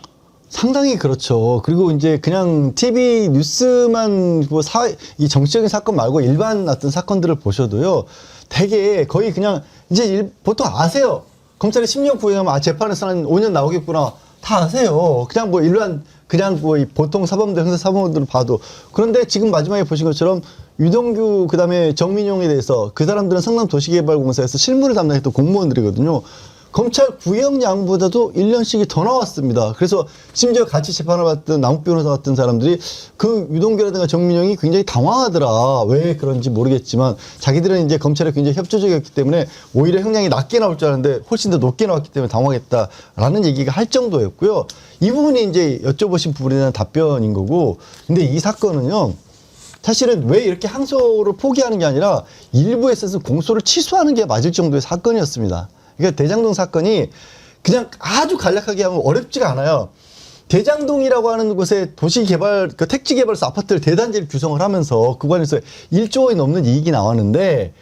상당히 그렇죠. 그리고 이제 그냥 TV 뉴스만 뭐 이 정치적인 사건 말고 일반 어떤 사건들을 보셔도요. 되게 거의 그냥 이제 보통 아세요. 검찰이 10년 구형하면 재판에서 한 5년 나오겠구나. 다 아세요. 그냥 뭐 일반 그냥 뭐 보통 사범들 형사 사범들을 봐도. 그런데 지금 마지막에 보신 것처럼 유동규 그다음에 정민용에 대해서 그 사람들은 성남도시개발공사에서 실무를 담당했던 공무원들이거든요. 검찰 구형량보다도 1년씩이 더 나왔습니다. 그래서 심지어 같이 재판을 받던 남욱 변호사 같은 사람들이 그 유동규라든가 정민용이 굉장히 당황하더라. 왜 그런지 모르겠지만 자기들은 이제 검찰에 굉장히 협조적이었기 때문에 오히려 형량이 낮게 나올 줄 알았는데 훨씬 더 높게 나왔기 때문에 당황했다라는 얘기가 할 정도였고요. 이 부분이 이제 여쭤보신 부분에 대한 답변인 거고, 근데 이 사건은요. 사실은 왜 이렇게 항소를 포기하는 게 아니라 일부에 있어서 공소를 취소하는 게 맞을 정도의 사건이었습니다. 그러니까 대장동 사건이 그냥 아주 간략하게 하면 어렵지가 않아요. 대장동이라고 하는 곳에 도시개발, 그 택지개발사 아파트를 대단지를 규성을 하면서 그 관해서 1조 원이 넘는 이익이 나왔는데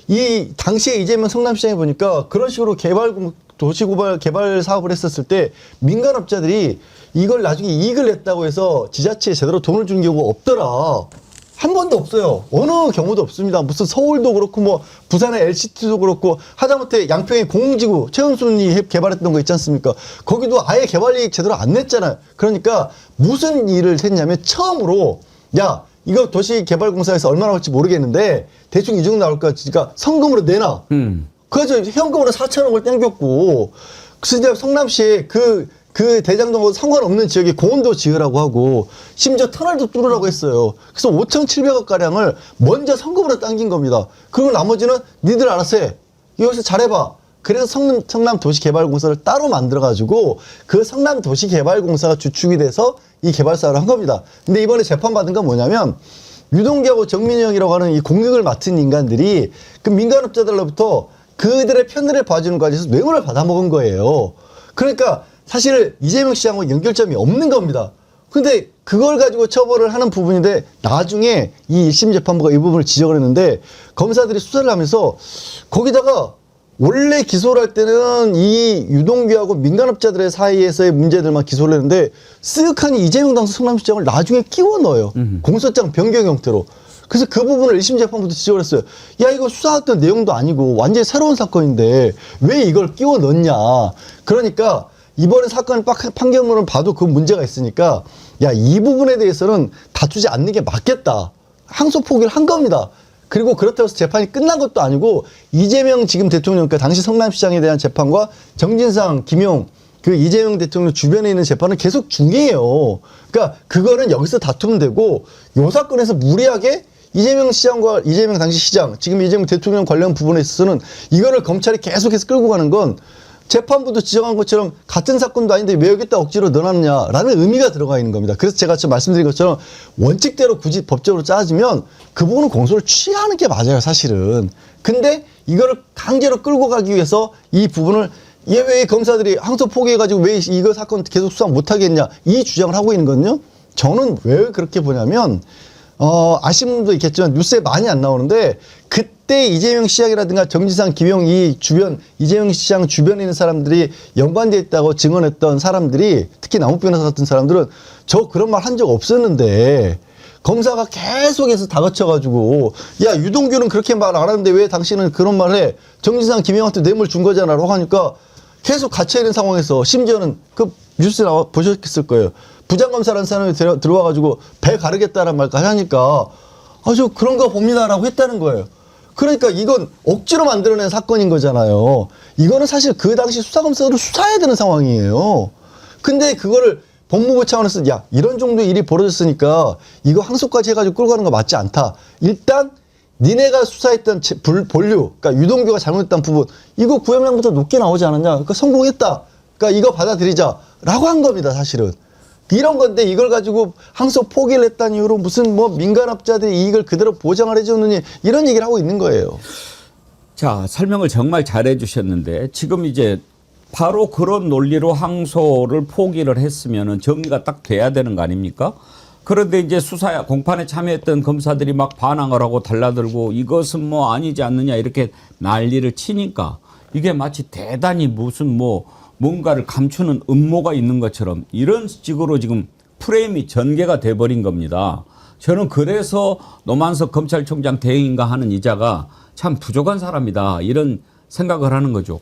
이 당시에 이재명 성남시장에 보니까 그런 식으로 도시개발 개발 사업을 했었을 때 민간업자들이 이걸 나중에 이익을 냈다고 해서 지자체에 제대로 돈을 준 경우가 없더라. 한 번도 없어요. 어느 경우도 없습니다. 무슨 서울도 그렇고 뭐 부산의 LCT도 그렇고 하다못해 양평의 공흥지구 최은순이 개발했던 거 있지 않습니까? 거기도 아예 개발이익 제대로 안 냈잖아요. 그러니까 무슨 일을 했냐면 처음으로 야 이거 도시개발공사에서 얼마나 올지 모르겠는데 대충 이 정도 나올 것 같으니까 성금으로 내놔. 그래서 현금으로 4천억을 땡겼고 진짜 성남시에 그 대장동하고 상관없는 지역에 공원도 지으라고 하고 심지어 터널도 뚫으라고 했어요. 그래서 5,700억 가량을 먼저 성금으로 당긴 겁니다. 그리고 나머지는 니들 알아서 해. 여기서 잘해봐. 그래서 성남도시개발공사를 따로 만들어가지고 그 성남도시개발공사가 주축이 돼서 이 개발 사업을 한 겁니다. 근데 이번에 재판받은 건 뭐냐면 유동규하고 정민영이라고 하는 이 공격을 맡은 인간들이 그 민간업자들로부터 그들의 편의를 봐주는 과정에서 뇌물을 받아먹은 거예요. 그러니까 사실 이재명 시장과 연결점이 없는 겁니다. 근데 그걸 가지고 처벌을 하는 부분인데 나중에 이 1심 재판부가 이 부분을 지적을 했는데 검사들이 수사를 하면서 거기다가 원래 기소를 할 때는 이 유동규하고 민간업자들의 사이에서의 문제들만 기소를 했는데 쓱하니 이재명 당시 성남시장을 나중에 끼워 넣어요. 공소장 변경 형태로. 그래서 그 부분을 1심 재판부도 지적을 했어요. 야 이거 수사했던 내용도 아니고 완전히 새로운 사건인데 왜 이걸 끼워 넣냐. 그러니까 이번에 사건 판결문을 봐도 그 문제가 있으니까 야 이 부분에 대해서는 다투지 않는 게 맞겠다. 항소 포기를 한 겁니다. 그리고 그렇다고 해서 재판이 끝난 것도 아니고 이재명 지금 대통령, 그러니까 당시 성남시장에 대한 재판과 정진상, 김용 그 이재명 대통령 주변에 있는 재판은 계속 중이에요. 그러니까 그거는 여기서 다투면 되고 요 사건에서 무리하게 이재명 시장과 이재명 당시 시장, 지금 이재명 대통령 관련 부분에 있어서는 이거를 검찰이 계속해서 끌고 가는 건 재판부도 지적한 것처럼 같은 사건도 아닌데 왜 여기다 억지로 넣어놨냐라는 의미가 들어가 있는 겁니다. 그래서 제가 지금 말씀드린 것처럼 원칙대로 굳이 법적으로 짜지면 그 부분은 공소를 취하는 게 맞아요, 사실은. 근데 이거를 강제로 끌고 가기 위해서 이 부분을 왜 검사들이 항소 포기해가지고 왜 이거 사건 계속 수사 못하겠냐 이 주장을 하고 있는 거는요. 저는 왜 그렇게 보냐면 아시는 분도 있겠지만 뉴스에 많이 안 나오는데 그때 이재명 시장이라든가 정진상, 김용 이 주변 이재명 시장 주변에 있는 사람들이 연관되어 있다고 증언했던 사람들이 특히 남욱 변호사 같은 사람들은 저 그런 말 한 적 없었는데 검사가 계속해서 다그쳐가지고 야 유동규는 그렇게 말 안 하는데 왜 당신은 그런 말 해. 정진상, 김용한테 뇌물 준 거잖아 라고 하니까 계속 갇혀있는 상황에서 심지어는 그 뉴스 나와 보셨을 거예요. 부장검사라는 사람이 들어와가지고 배 가르겠다는 말까지 하니까 아주 그런 거 봅니다라고 했다는 거예요. 그러니까 이건 억지로 만들어낸 사건인 거잖아요. 이거는 사실 그 당시 수사검사들은 수사해야 되는 상황이에요. 근데 그거를 법무부 차원에서 야 이런 정도의 일이 벌어졌으니까 이거 항소까지 해가지고 끌고 가는 거 맞지 않다. 일단 니네가 수사했던 본류, 그러니까 유동규가 잘못했던 부분, 이거 구형량부터 높게 나오지 않았냐? 그러니까 성공했다. 그러니까 이거 받아들이자라고 한 겁니다, 사실은. 이런 건데 이걸 가지고 항소 포기를 했다는 이유로 무슨 뭐 민간업자들의 이익을 그대로 보장을 해주느니 이런 얘기를 하고 있는 거예요. 자, 설명을 정말 잘해 주셨는데 지금 이제 바로 그런 논리로 항소를 포기를 했으면은 정리가 딱 돼야 되는 거 아닙니까? 그런데 이제 수사 공판에 참여했던 검사들이 막 반항을 하고 달라들고 이것은 뭐 아니지 않느냐 이렇게 난리를 치니까 이게 마치 대단히 무슨 뭐 뭔가를 감추는 음모가 있는 것처럼 이런 식으로 지금 프레임이 전개가 돼버린 겁니다. 저는 그래서 노만석 검찰총장 대행인가 하는 이자가 참 부족한 사람이다 이런 생각을 하는 거죠.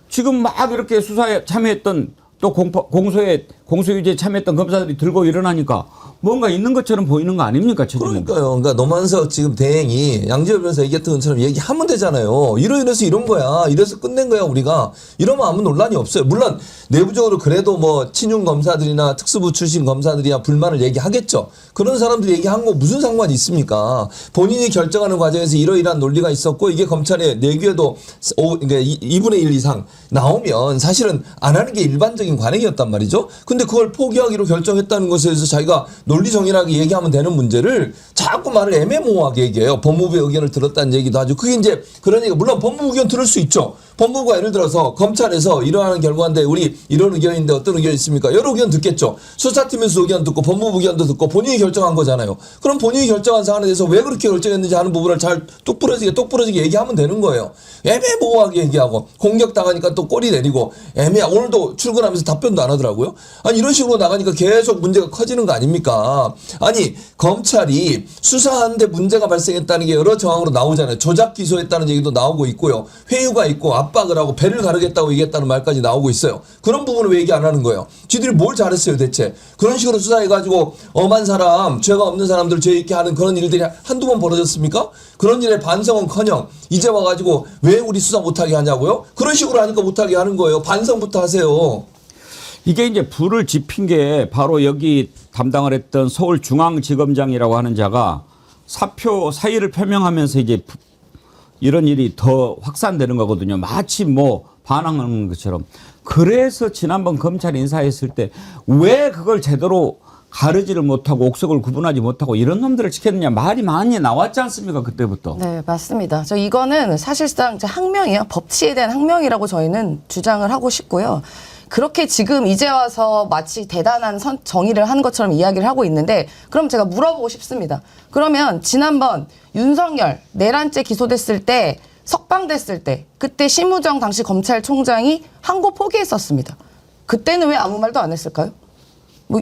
지금 막 이렇게 수사에 참여했던 또 공소유지에 참여했던 검사들이 들고 일어나니까 뭔가 있는 것처럼 보이는 거 아닙니까? 그러니까요. 그러니까 노만석 지금 대행이 양지열 변호사 얘기했던 것처럼 얘기하면 되잖아요. 이래서 이런 거야. 이래서 끝낸 거야 우리가. 이러면 아무 논란이 없어요. 물론 내부적으로 그래도 뭐 친윤 검사들이나 특수부 출신 검사들이야 불만을 얘기하겠죠. 그런 사람들이 얘기한 거 무슨 상관이 있습니까? 본인이 결정하는 과정에서 이러이러한 논리가 있었고 이게 검찰의 내규에도 그러니까 2분의 1 이상 나오면 사실은 안 하는 게 일반적인 관행이었단 말이죠. 근데 그걸 포기하기로 결정했다는 것에 대해서 자기가 논리 정연하게 얘기하면 되는 문제를 자꾸 말을 애매모호하게 얘기해요. 법무부의 의견을 들었다는 얘기도 하죠. 그게 이제 그런 얘기가 물론 법무부 의견 들을 수 있죠. 법무부가 예를 들어서 검찰에서 이러한 결과인데 우리 이런 의견인데 어떤 의견이 있습니까? 여러 의견 듣겠죠. 수사팀에서 의견 듣고 법무부 의견도 듣고 본인이 결정한 거잖아요. 그럼 본인이 결정한 사안에 대해서 왜 그렇게 결정했는지 하는 부분을 잘 똑부러지게 얘기하면 되는 거예요. 애매모호하게 얘기하고 공격당하니까 또 꼬리 내리고 오늘도 출근하면서 답변도 안 하더라고요. 아니 이런 식으로 나가니까 계속 문제가 커지는 거 아닙니까? 아니 검찰이 수사하는데 문제가 발생했다는 게 여러 정황으로 나오잖아요. 조작 기소했다는 얘기도 나오고 있고요. 회유가 있고 압박을 하고 배를 가르겠다고 얘기했다는 말까지 나오고 있어요. 그런 부분을 왜 얘기 안 하는 거예요? 지들이 뭘 잘했어요 대체? 그런 식으로 수사해가지고 엄한 사람, 죄가 없는 사람들 죄 있게 하는 그런 일들이 한두 번 벌어졌습니까? 그런 일에 반성은커녕 이제 와가지고 왜 우리 수사 못하게 하냐고요? 그런 식으로 하니까 못하게 하는 거예요. 반성부터 하세요. 이게 이제 불을 지핀 게 바로 여기 담당을 했던 서울중앙지검장이라고 하는 자가 사의를 표명하면서 이제 이런 일이 더 확산되는 거거든요. 마치 뭐 반항하는 것처럼. 그래서 지난번 검찰 인사했을 때 왜 그걸 제대로 가르지를 못하고 옥석을 구분하지 못하고 이런 놈들을 지켰느냐 말이 많이 나왔지 않습니까? 그때부터. 네, 맞습니다. 이거는 사실상 이제 항명이에요. 법치에 대한 항명이라고 저희는 주장을 하고 싶고요. 그렇게 지금 이제 와서 마치 대단한 정의를 한 것처럼 이야기를 하고 있는데 그럼 제가 물어보고 싶습니다. 그러면 지난번 윤석열 내란죄 기소됐을 때 석방됐을 때 그때 심우정 당시 검찰총장이 항고 포기했었습니다. 그때는 왜 아무 말도 안 했을까요? 뭐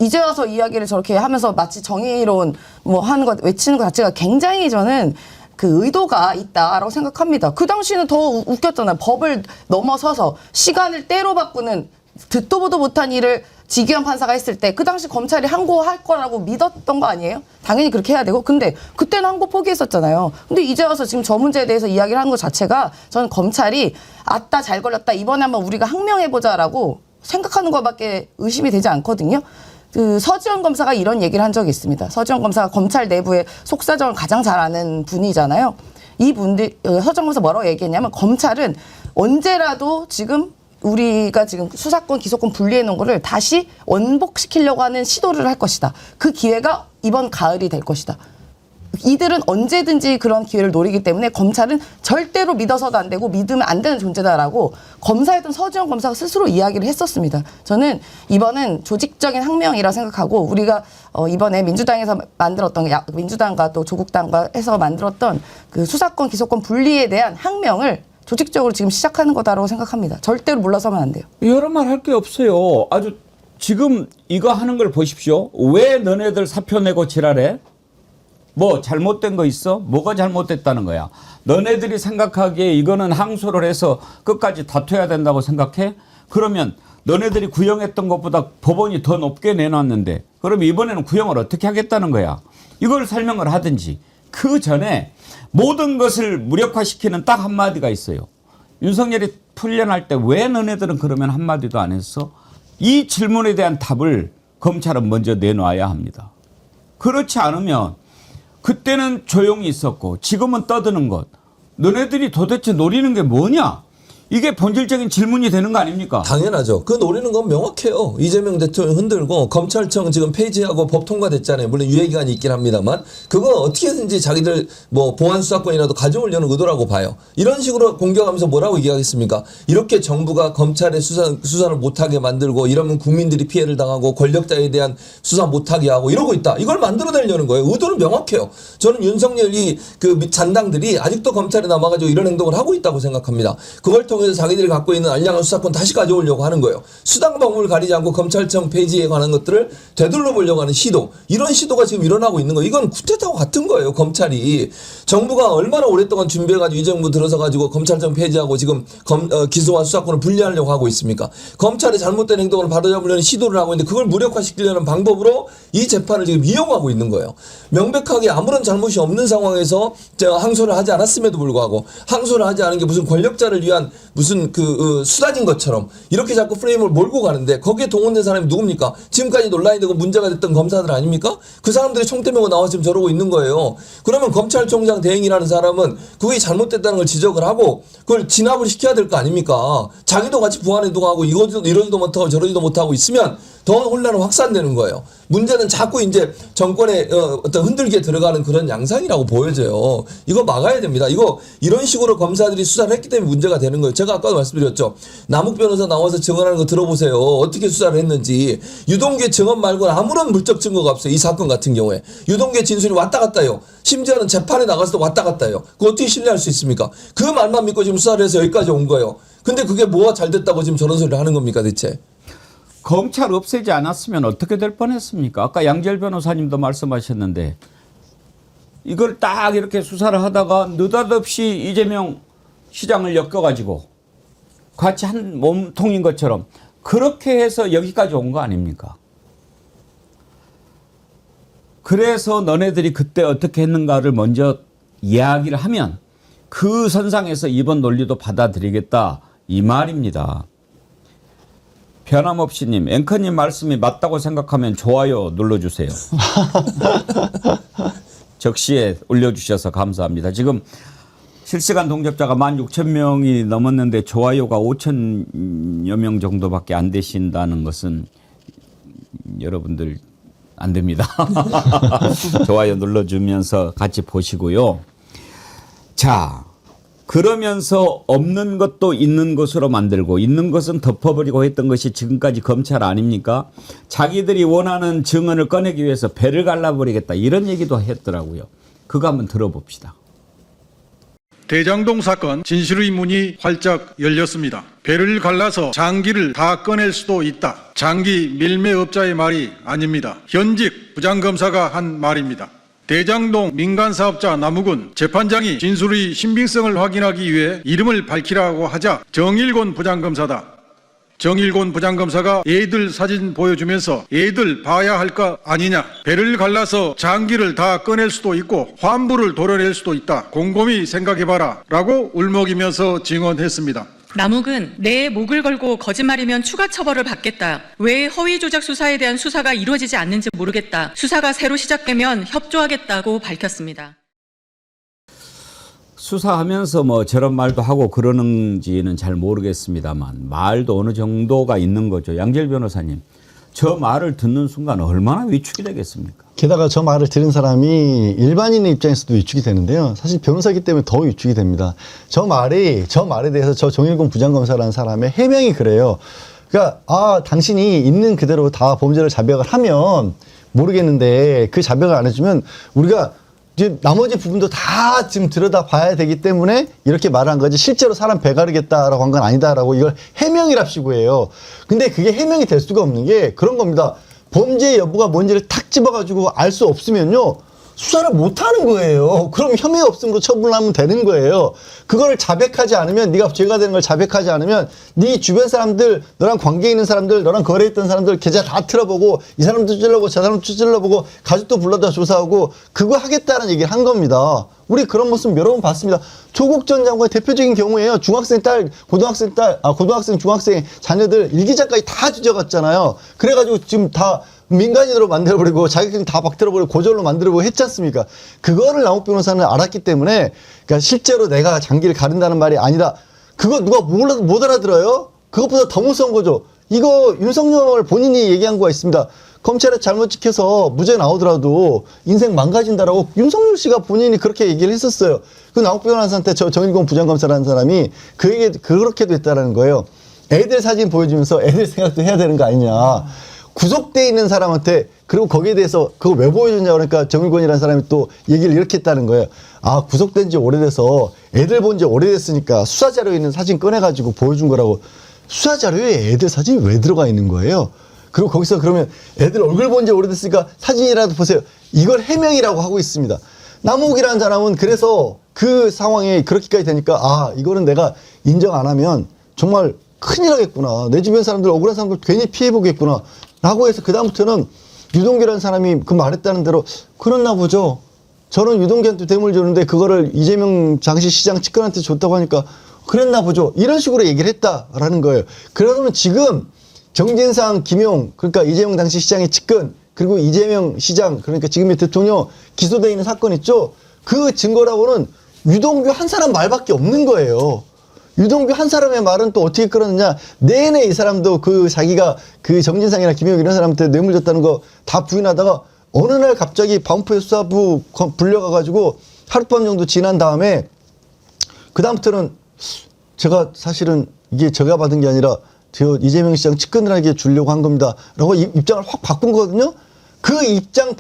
이제 와서 이야기를 저렇게 하면서 마치 정의로운 뭐 하는 것 외치는 것 자체가 굉장히 저는 그 의도가 있다라고 생각합니다. 그 당시는 더 웃겼잖아요. 법을 넘어서서 시간을 때로 바꾸는 듣도 보도 못한 일을 지기현 판사가 했을 때 그 당시 검찰이 항고할 거라고 믿었던 거 아니에요? 당연히 그렇게 해야 되고. 근데 그때는 항고 포기했었잖아요. 근데 이제 와서 지금 저 문제에 대해서 이야기를 하는 것 자체가 저는 검찰이 아따 잘 걸렸다. 이번에 한번 우리가 항명해보자라고 생각하는 것밖에 의심이 되지 않거든요. 그 서지현 검사가 이런 얘기를 한 적이 있습니다. 서지현 검사가 검찰 내부의 속사정을 가장 잘 아는 분이잖아요. 이분들 서지현 검사 뭐라고 얘기했냐면 검찰은 언제라도 지금 우리가 지금 수사권 기소권 분리해 놓은 거를 다시 원복시키려고 하는 시도를 할 것이다. 그 기회가 이번 가을이 될 것이다. 이들은 언제든지 그런 기회를 노리기 때문에 검찰은 절대로 믿어서도 안 되고 믿으면 안 되는 존재다라고 검사였던 서지현 검사가 스스로 이야기를 했었습니다. 저는 이번은 조직적인 항명이라 생각하고 우리가 이번에 민주당에서 만들었던 민주당과 또 조국당과 해서 만들었던 그 수사권 기소권 분리에 대한 항명을 조직적으로 지금 시작하는 거다라고 생각합니다. 절대로 물러서면 안 돼요. 여러 말 할 게 없어요. 아주 지금 이거 하는 걸 보십시오. 왜 너네들 사표 내고 지랄해? 뭐 잘못된 거 있어? 뭐가 잘못됐다는 거야? 너네들이 생각하기에 이거는 항소를 해서 끝까지 다퉈야 된다고 생각해? 그러면 너네들이 구형했던 것보다 법원이 더 높게 내놨는데 그럼 이번에는 구형을 어떻게 하겠다는 거야? 이걸 설명을 하든지 그 전에 모든 것을 무력화시키는 딱 한마디가 있어요. 윤석열이 풀려날 때 왜 너네들은 그러면 한마디도 안 했어? 이 질문에 대한 답을 검찰은 먼저 내놔야 합니다. 그렇지 않으면 그때는 조용히 있었고 지금은 떠드는 것. 너네들이 도대체 노리는 게 뭐냐? 이게 본질적인 질문이 되는 거 아닙니까? 당연하죠. 그 노리는 건 명확해요. 이재명 대통령 흔들고 검찰청 지금 폐지하고 법 통과됐잖아요. 물론 유예기간이 있긴 합니다만 그거 어떻게든지 자기들 뭐 보안 수사권이라도 가져오려는 의도라고 봐요. 이런 식으로 공격하면서 뭐라고 얘기하겠습니까? 이렇게 정부가 검찰의 수사를 못하게 만들고 이러면 국민들이 피해를 당하고 권력자에 대한 수사 못하게 하고 이러고 있다. 이걸 만들어내려는 거예요. 의도는 명확해요. 저는 윤석열이 그 잔당들이 아직도 검찰에 남아가지고 이런 행동을 하고 있다고 생각합니다. 그걸 통해서 자기들이 갖고 있는 알량한 수사권 다시 가져오려고 하는 거예요. 수단 방법을 가리지 않고 검찰청 폐지에 관한 것들을 되돌려 보려고 하는 시도. 이런 시도가 지금 일어나고 있는 거예요. 이건 쿠데타와 같은 거예요. 검찰이. 정부가 얼마나 오랫동안 준비해가지고 이 정부 들어서가지고 검찰청 폐지하고 지금 기소와 수사권을 분리하려고 하고 있습니까? 검찰의 잘못된 행동을 바로잡으려는 시도를 하고 있는데 그걸 무력화시키려는 방법으로 이 재판을 지금 이용하고 있는 거예요. 명백하게 아무런 잘못이 없는 상황에서 항소를 하지 않았음에도 불구하고 항소를 하지 않은 게 무슨 권력자를 위한 무슨 수단인 것처럼 이렇게 자꾸 프레임을 몰고 가는데 거기에 동원된 사람이 누굽니까? 지금까지 논란이 되고 문제가 됐던 검사들 아닙니까? 그 사람들이 총대 메고 나와서 지금 저러고 있는 거예요. 그러면 검찰총장 대행이라는 사람은 그게 잘못됐다는 걸 지적을 하고 그걸 진압을 시켜야 될 거 아닙니까? 자기도 같이 부안해동하고 이러지도 못하고 저러지도 못하고 있으면 더 혼란은 확산되는 거예요. 문제는 자꾸 이제 정권의 어떤 흔들기에 들어가는 그런 양상이라고 보여져요. 이거 막아야 됩니다. 이런 식으로 검사들이 수사를 했기 때문에 문제가 되는 거예요. 제가 아까도 말씀드렸죠. 남욱 변호사 나와서 증언하는 거 들어보세요. 어떻게 수사를 했는지. 유동규의 증언 말고는 아무런 물적 증거가 없어요. 이 사건 같은 경우에. 유동규의 진술이 왔다 갔다 해요. 심지어는 재판에 나가서도 왔다 갔다 해요. 그거 어떻게 신뢰할 수 있습니까? 그 말만 믿고 지금 수사를 해서 여기까지 온 거예요. 근데 그게 뭐가 잘 됐다고 지금 저런 소리를 하는 겁니까 대체? 검찰 없애지 않았으면 어떻게 될 뻔했습니까? 아까 양재열 변호사님도 말씀하셨는데 이걸 딱 이렇게 수사를 하다가 느닷없이 이재명 시장을 엮어가지고 같이 한 몸통인 것처럼 그렇게 해서 여기까지 온 거 아닙니까? 그래서 너네들이 그때 어떻게 했는가를 먼저 이야기를 하면 그 선상에서 이번 논리도 받아들이겠다 이 말입니다. 변함없이님, 앵커님 말씀이 맞다고 생각하면 좋아요 눌러주세요. 적시에 올려주셔서 감사합니다. 지금 실시간 동접자가 16,000명이 넘었는데 좋아요가 5,000여 명 정도밖에 안 되신다는 것은 여러분들 안 됩니다. 좋아요 눌러주면서 같이 보시고요. 자, 그러면서 없는 것도 있는 것으로 만들고 있는 것은 덮어버리고 했던 것이 지금까지 검찰 아닙니까? 자기들이 원하는 증언을 꺼내기 위해서 배를 갈라버리겠다 이런 얘기도 했더라고요. 그거 한번 들어봅시다. 대장동 사건 진실의 문이 활짝 열렸습니다. 배를 갈라서 장기를 다 꺼낼 수도 있다. 장기 밀매업자의 말이 아닙니다. 현직 부장검사가 한 말입니다. 대장동 민간사업자 남욱은 재판장이 진술의 신빙성을 확인하기 위해 이름을 밝히라고 하자 정일곤 부장검사다. 정일곤 부장검사가 애들 사진 보여주면서 애들 봐야 할 거 아니냐. 배를 갈라서 장기를 다 꺼낼 수도 있고 환부를 도려낼 수도 있다. 곰곰이 생각해봐라 라고 울먹이면서 증언했습니다. 남욱은 내 목을 걸고 거짓말이면 추가 처벌을 받겠다. 왜 허위 조작 수사에 대한 수사가 이루어지지 않는지 모르겠다. 수사가 새로 시작되면 협조하겠다고 밝혔습니다. 수사하면서 뭐 저런 말도 하고 그러는지는 잘 모르겠습니다만 말도 어느 정도가 있는 거죠. 양재열 변호사님, 저 말을 듣는 순간 얼마나 위축이 되겠습니까? 게다가 저 말을 들은 사람이 일반인의 입장에서도 위축이 되는데요. 사실 변호사이기 때문에 더 위축이 됩니다. 저 말에 대해서 저 정일곤 부장검사라는 사람의 해명이 그래요. 그러니까 당신이 있는 그대로 다 범죄를 자백을 하면 모르겠는데 그 자백을 안 해주면 우리가 이제 나머지 부분도 다 지금 들여다봐야 되기 때문에 이렇게 말한 거지 실제로 사람 배가르겠다라고 한 건 아니다라고 이걸 해명이랍시고 해요. 근데 그게 해명이 될 수가 없는 게 그런 겁니다. 범죄 여부가 뭔지를 탁 집어가지고 알 수 없으면요. 수사를 못하는 거예요. 그럼 혐의 없음으로 처분하면 되는 거예요. 그거를 자백하지 않으면 네가 죄가 되는 걸 자백하지 않으면 네 주변 사람들, 너랑 관계 있는 사람들, 너랑 거래했던 사람들 계좌 다 틀어보고 이 사람도 찔러보고 저 사람도 찔러보고 가족도 불러다 조사하고 그거 하겠다는 얘기를 한 겁니다. 우리 그런 모습 여러 번 봤습니다. 조국 전 장관의 대표적인 경우예요. 중학생 딸, 고등학생, 중학생 자녀들 일기장까지 다 뒤져갔잖아요. 그래가지고 지금 다 민간인으로 만들어버리고 자기들이 다 박들어버리고 고졸로 만들어버리고 했지 않습니까? 그거를 남욱 변호사는 알았기 때문에 그러니까 실제로 내가 장기를 가른다는 말이 아니다. 그거 누가 못 알아들어요? 그것보다 더 무서운 거죠. 이거 윤석열 본인이 얘기한 거가 있습니다. 검찰에 잘못 찍혀서 무죄 나오더라도 인생 망가진다라고 윤석열 씨가 본인이 그렇게 얘기를 했었어요. 그 남욱 변호사한테 저 정일공 부장검사라는 사람이 그 얘기 그렇게 됐다라는 거예요. 애들 사진 보여주면서 애들 생각도 해야 되는 거 아니냐. 구속돼 있는 사람한테 그리고 거기에 대해서 그거 왜 보여줬냐 그러니까 정일권이라는 사람이 또 얘기를 이렇게 했다는 거예요. 아 구속된 지 오래돼서 애들 본 지 오래됐으니까 수사자료에 있는 사진 꺼내가지고 보여준 거라고. 수사자료에 애들 사진이 왜 들어가 있는 거예요? 그리고 거기서 그러면 애들 얼굴 본 지 오래됐으니까 사진이라도 보세요. 이걸 해명이라고 하고 있습니다. 남욱이라는 사람은 그래서 그 상황이 그렇게까지 되니까 아 이거는 내가 인정 안 하면 정말 큰일 나겠구나. 내 주변 사람들 억울한 사람들 괜히 피해보겠구나 라고 해서 그다음부터는 유동규라는 사람이 그 말했다는 대로 그랬나 보죠. 저는 유동규한테 뇌물 줬는데 그거를 이재명 당시 시장 측근한테 줬다고 하니까 그랬나 보죠. 이런 식으로 얘기를 했다라는 거예요. 그러면 지금 정진상, 김용 그러니까 이재명 당시 시장의 측근 그리고 이재명 시장 그러니까 지금의 대통령 기소되어 있는 사건 있죠. 그 증거라고는 유동규 한 사람 말밖에 없는 거예요. 유동규 한 사람의 말은 또 어떻게 끌었느냐. 내내 이 사람도 그 자기가 그 정진상이나 김용 이런 사람한테 뇌물 줬다는 거 다 부인하다가 어느 날 갑자기 반포 수사부 불려가가지고 하룻밤 정도 지난 다음에 그다음부터는 제가 사실은 이게 제가 받은 게 아니라 저 이재명 시장 측근들에게 주려고 한 겁니다. 라고 입장을 확 바꾼 거거든요. 그 입장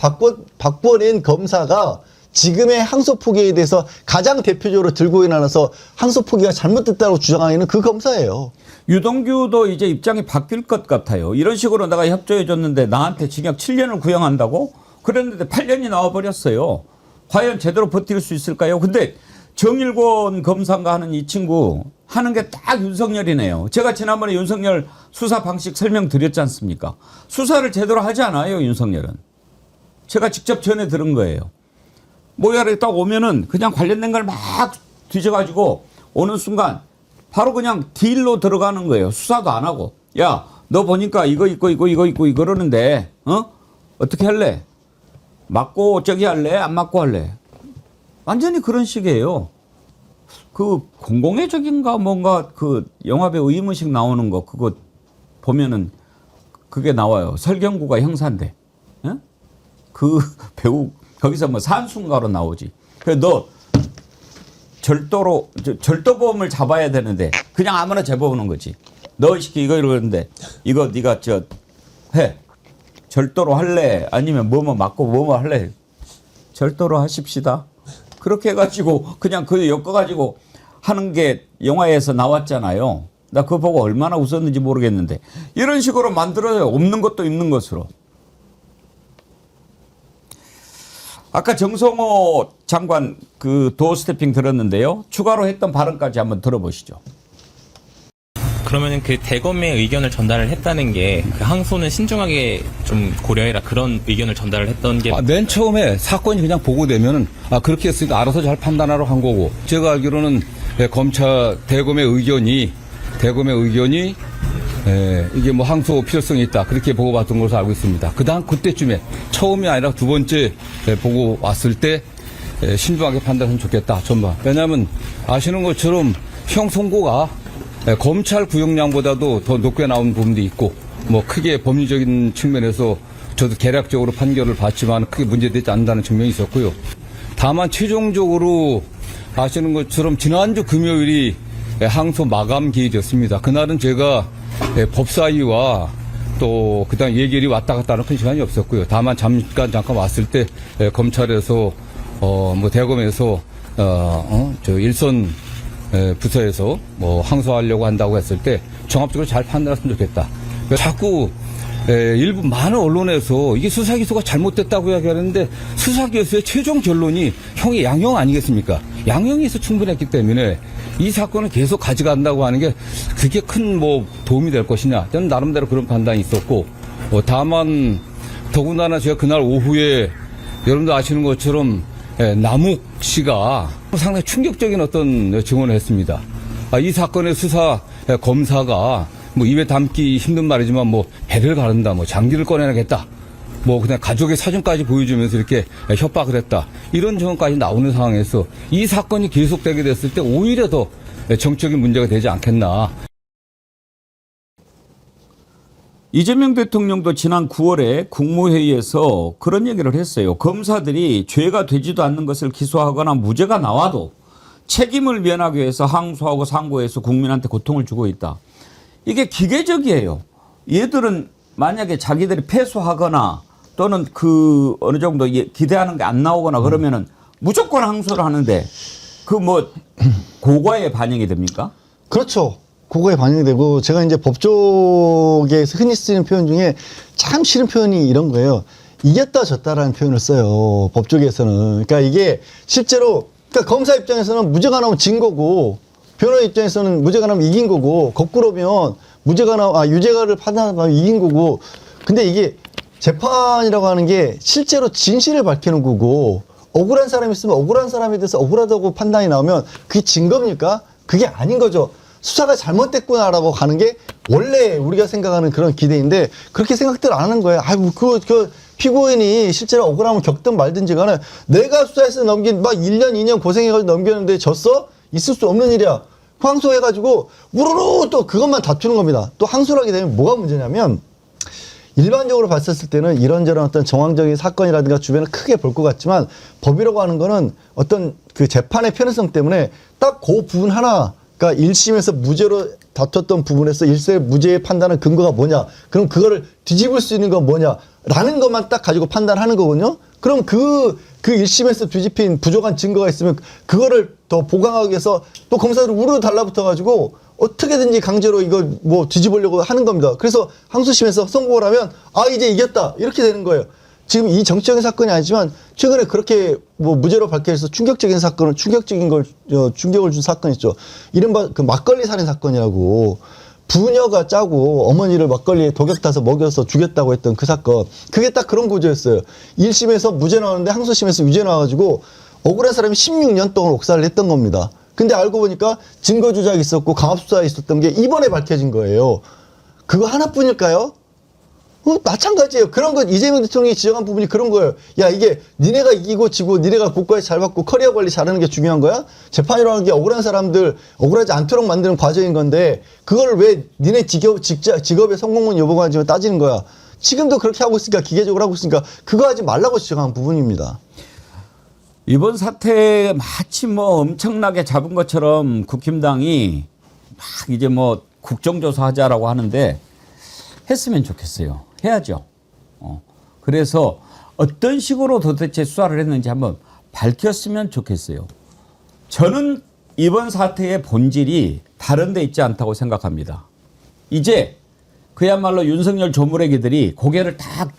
바꿔낸 검사가 지금의 항소 포기에 대해서 가장 대표적으로 들고 일어나서 항소 포기가 잘못됐다고 주장하는 그 검사예요. 유동규도 이제 입장이 바뀔 것 같아요. 이런 식으로 내가 협조해 줬는데 나한테 징역 7년을 구형한다고? 그랬는데 8년이 나와버렸어요. 과연 제대로 버틸 수 있을까요? 근데 정일권 검사가 하는 이 친구 하는 게 딱 윤석열이네요. 제가 지난번에 윤석열 수사 방식 설명드렸지 않습니까? 수사를 제대로 하지 않아요, 윤석열은. 제가 직접 전해 들은 거예요. 모야를 딱 오면은 그냥 관련된 걸 막 뒤져가지고 오는 순간 바로 그냥 딜로 들어가는 거예요. 수사도 안 하고. 야, 너 보니까 이거 있고 이러는데, 어떻게 할래? 맞고 저기 할래? 안 맞고 할래? 완전히 그런 식이에요. 그 공공의적인가 뭔가 그 영화배우 이문식 나오는 거 그거 보면은 그게 나와요. 설경구가 형사인데. 그 배우 거기서 뭐 산순가로 나오지. 그래 너 절도범을 잡아야 되는데 그냥 아무나 잡아오는 거지. 너 시키 이거 이러는데 이거 네가 저 해. 절도로 할래? 아니면 뭐뭐 맞고 뭐뭐 할래? 절도로 하십시다. 그렇게 해가지고 그냥 그 엮어가지고 하는 게 영화에서 나왔잖아요. 나 그거 보고 얼마나 웃었는지 모르겠는데 이런 식으로 만들어요. 없는 것도 있는 것으로. 아까 정성호 장관 그 도어 스태핑 들었는데요. 추가로 했던 발언까지 한번 들어보시죠. 그러면은 그 대검의 의견을 전달을 했다는 게 그 항소는 신중하게 좀 고려해라 그런 의견을 전달을 했던 게 맨 처음에 사건이 그냥 보고되면은 그렇게 했으니까 알아서 잘 판단하러 한 거고 제가 알기로는 검찰 대검의 의견이 이게 뭐 항소 필요성이 있다 그렇게 보고받은 것으로 알고 있습니다. 그때쯤에 처음이 아니라 두 번째 보고 왔을 때 신중하게 판단하면 좋겠다 전반. 왜냐하면 아시는 것처럼 형 선고가 검찰 구형량보다도 더 높게 나온 부분도 있고 뭐 크게 법리적인 측면에서 저도 개략적으로 판결을 받지만 크게 문제되지 않는다는 측면이 있었고요. 다만 최종적으로 아시는 것처럼 지난주 금요일이 항소 마감 기일이었습니다. 그날은 제가 법사위와 또 그다음 예결이 왔다 갔다 하는 큰 시간이 없었고요. 다만 잠깐 왔을 때 검찰에서 뭐 대검에서 저 일선 부서에서 뭐 항소하려고 한다고 했을 때 종합적으로 잘 판단했으면 좋겠다. 자꾸 일부 많은 언론에서 이게 수사기소가 잘못됐다고 이야기하는데 수사기소의 최종 결론이 형이 양형 아니겠습니까? 양형에서 충분했기 때문에 이 사건을 계속 가져간다고 하는 게 그게 큰 뭐 도움이 될 것이냐. 저는 나름대로 그런 판단이 있었고 다만 더군다나 제가 그날 오후에 여러분도 아시는 것처럼 남욱 씨가 상당히 충격적인 어떤 증언을 했습니다. 이 사건의 수사 검사가 뭐 입에 담기 힘든 말이지만 뭐 배를 가른다, 뭐 장기를 꺼내야겠다. 뭐 그냥 가족의 사진까지 보여주면서 이렇게 협박을 했다. 이런 증언까지 나오는 상황에서 이 사건이 계속되게 됐을 때 오히려 더 정적인 문제가 되지 않겠나. 이재명 대통령도 지난 9월에 국무회의에서 그런 얘기를 했어요. 검사들이 죄가 되지도 않는 것을 기소하거나 무죄가 나와도 책임을 면하기 위해서 항소하고 상고해서 국민한테 고통을 주고 있다. 이게 기계적이에요. 얘들은 만약에 자기들이 패소하거나 또는 그 어느 정도 기대하는 게 안 나오거나 그러면은 무조건 항소를 하는데 그 뭐 고과에 반영이 됩니까? 그렇죠. 그거에 반영이 되고 제가 이제 법조계에서 흔히 쓰는 표현 중에 참 싫은 표현이 이런 거예요. 이겼다 졌다라는 표현을 써요. 법조계에서는. 그러니까 이게 실제로 그러니까 검사 입장에서는 무죄가 나오면 진 거고 변호인 입장에서는 무죄가 나오면 이긴 거고 거꾸로면 유죄가를 판단하면 이긴 거고 근데 이게 재판이라고 하는 게 실제로 진실을 밝히는 거고 억울한 사람이 있으면 억울한 사람에 대해서 억울하다고 판단이 나오면 그게 진 겁니까? 그게 아닌 거죠. 수사가 잘못됐구나라고 가는 게 원래 우리가 생각하는 그런 기대인데 그렇게 생각들 안 하는 거예요. 아이고 그 피고인이 실제로 억울함을 겪든 말든지 간에 내가 수사해서 넘긴 막 1년 2년 고생해가지고 넘겼는데 졌어? 있을 수 없는 일이야. 항소해가지고 우르르 또 그것만 다투는 겁니다. 또 항소를 하게 되면 뭐가 문제냐면 일반적으로 봤었을 때는 이런저런 어떤 정황적인 사건이라든가 주변을 크게 볼 것 같지만 법이라고 하는 거는 어떤 그 재판의 편의성 때문에 딱 그 부분 하나 그러니까 1심에서 무죄로 다퉜던 부분에서 1심 무죄의 판단은 근거가 뭐냐 그럼 그거를 뒤집을 수 있는 건 뭐냐 라는 것만 딱 가지고 판단하는 거거든요. 그럼 그 1심에서 뒤집힌 부족한 증거가 있으면 그거를 더 보강하기 위해서 또 검사들이 우르르 달라붙어 가지고 어떻게든지 강제로 이걸 뭐 뒤집으려고 하는 겁니다. 그래서 항소심에서 선고를 하면 이제 이겼다 이렇게 되는 거예요. 지금 이 정치적인 사건이 아니지만 최근에 그렇게 뭐 무죄로 밝혀져서 충격적인 충격을 준 사건이 있죠. 이른바 그 막걸리 살인 사건이라고 부녀가 짜고 어머니를 막걸리에 독약 타서 먹여서 죽였다고 했던 그 사건. 그게 딱 그런 구조였어요. 1심에서 무죄 나왔는데 항소심에서 유죄 나와가지고 억울한 사람이 16년 동안 옥살을 했던 겁니다. 근데 알고 보니까 증거 조작이 있었고 강압수사에 있었던 게 이번에 밝혀진 거예요. 그거 하나뿐일까요? 마찬가지예요. 그런 거 이재명 대통령이 지적한 부분이 그런 거예요. 야 이게 니네가 이기고 지고 니네가 국가에 잘 받고 커리어 관리 잘하는 게 중요한 거야? 재판이라는 게 억울한 사람들 억울하지 않도록 만드는 과정인 건데 그걸 왜 니네 직업의 성공률 여부가 가지고 따지는 거야? 지금도 그렇게 하고 있으니까 기계적으로 하고 있으니까 그거 하지 말라고 지적한 부분입니다. 이번 사태에 마치 뭐 엄청나게 잡은 것처럼 국힘당이 막 이제 뭐 국정조사 하자라고 하는데 했으면 좋겠어요. 해야죠. 그래서 어떤 식으로 도대체 수사를 했는지 한번 밝혔으면 좋겠어요. 저는 이번 사태의 본질이 다른 데 있지 않다고 생각합니다. 이제 그야말로 윤석열 조무래기들이 고개를 딱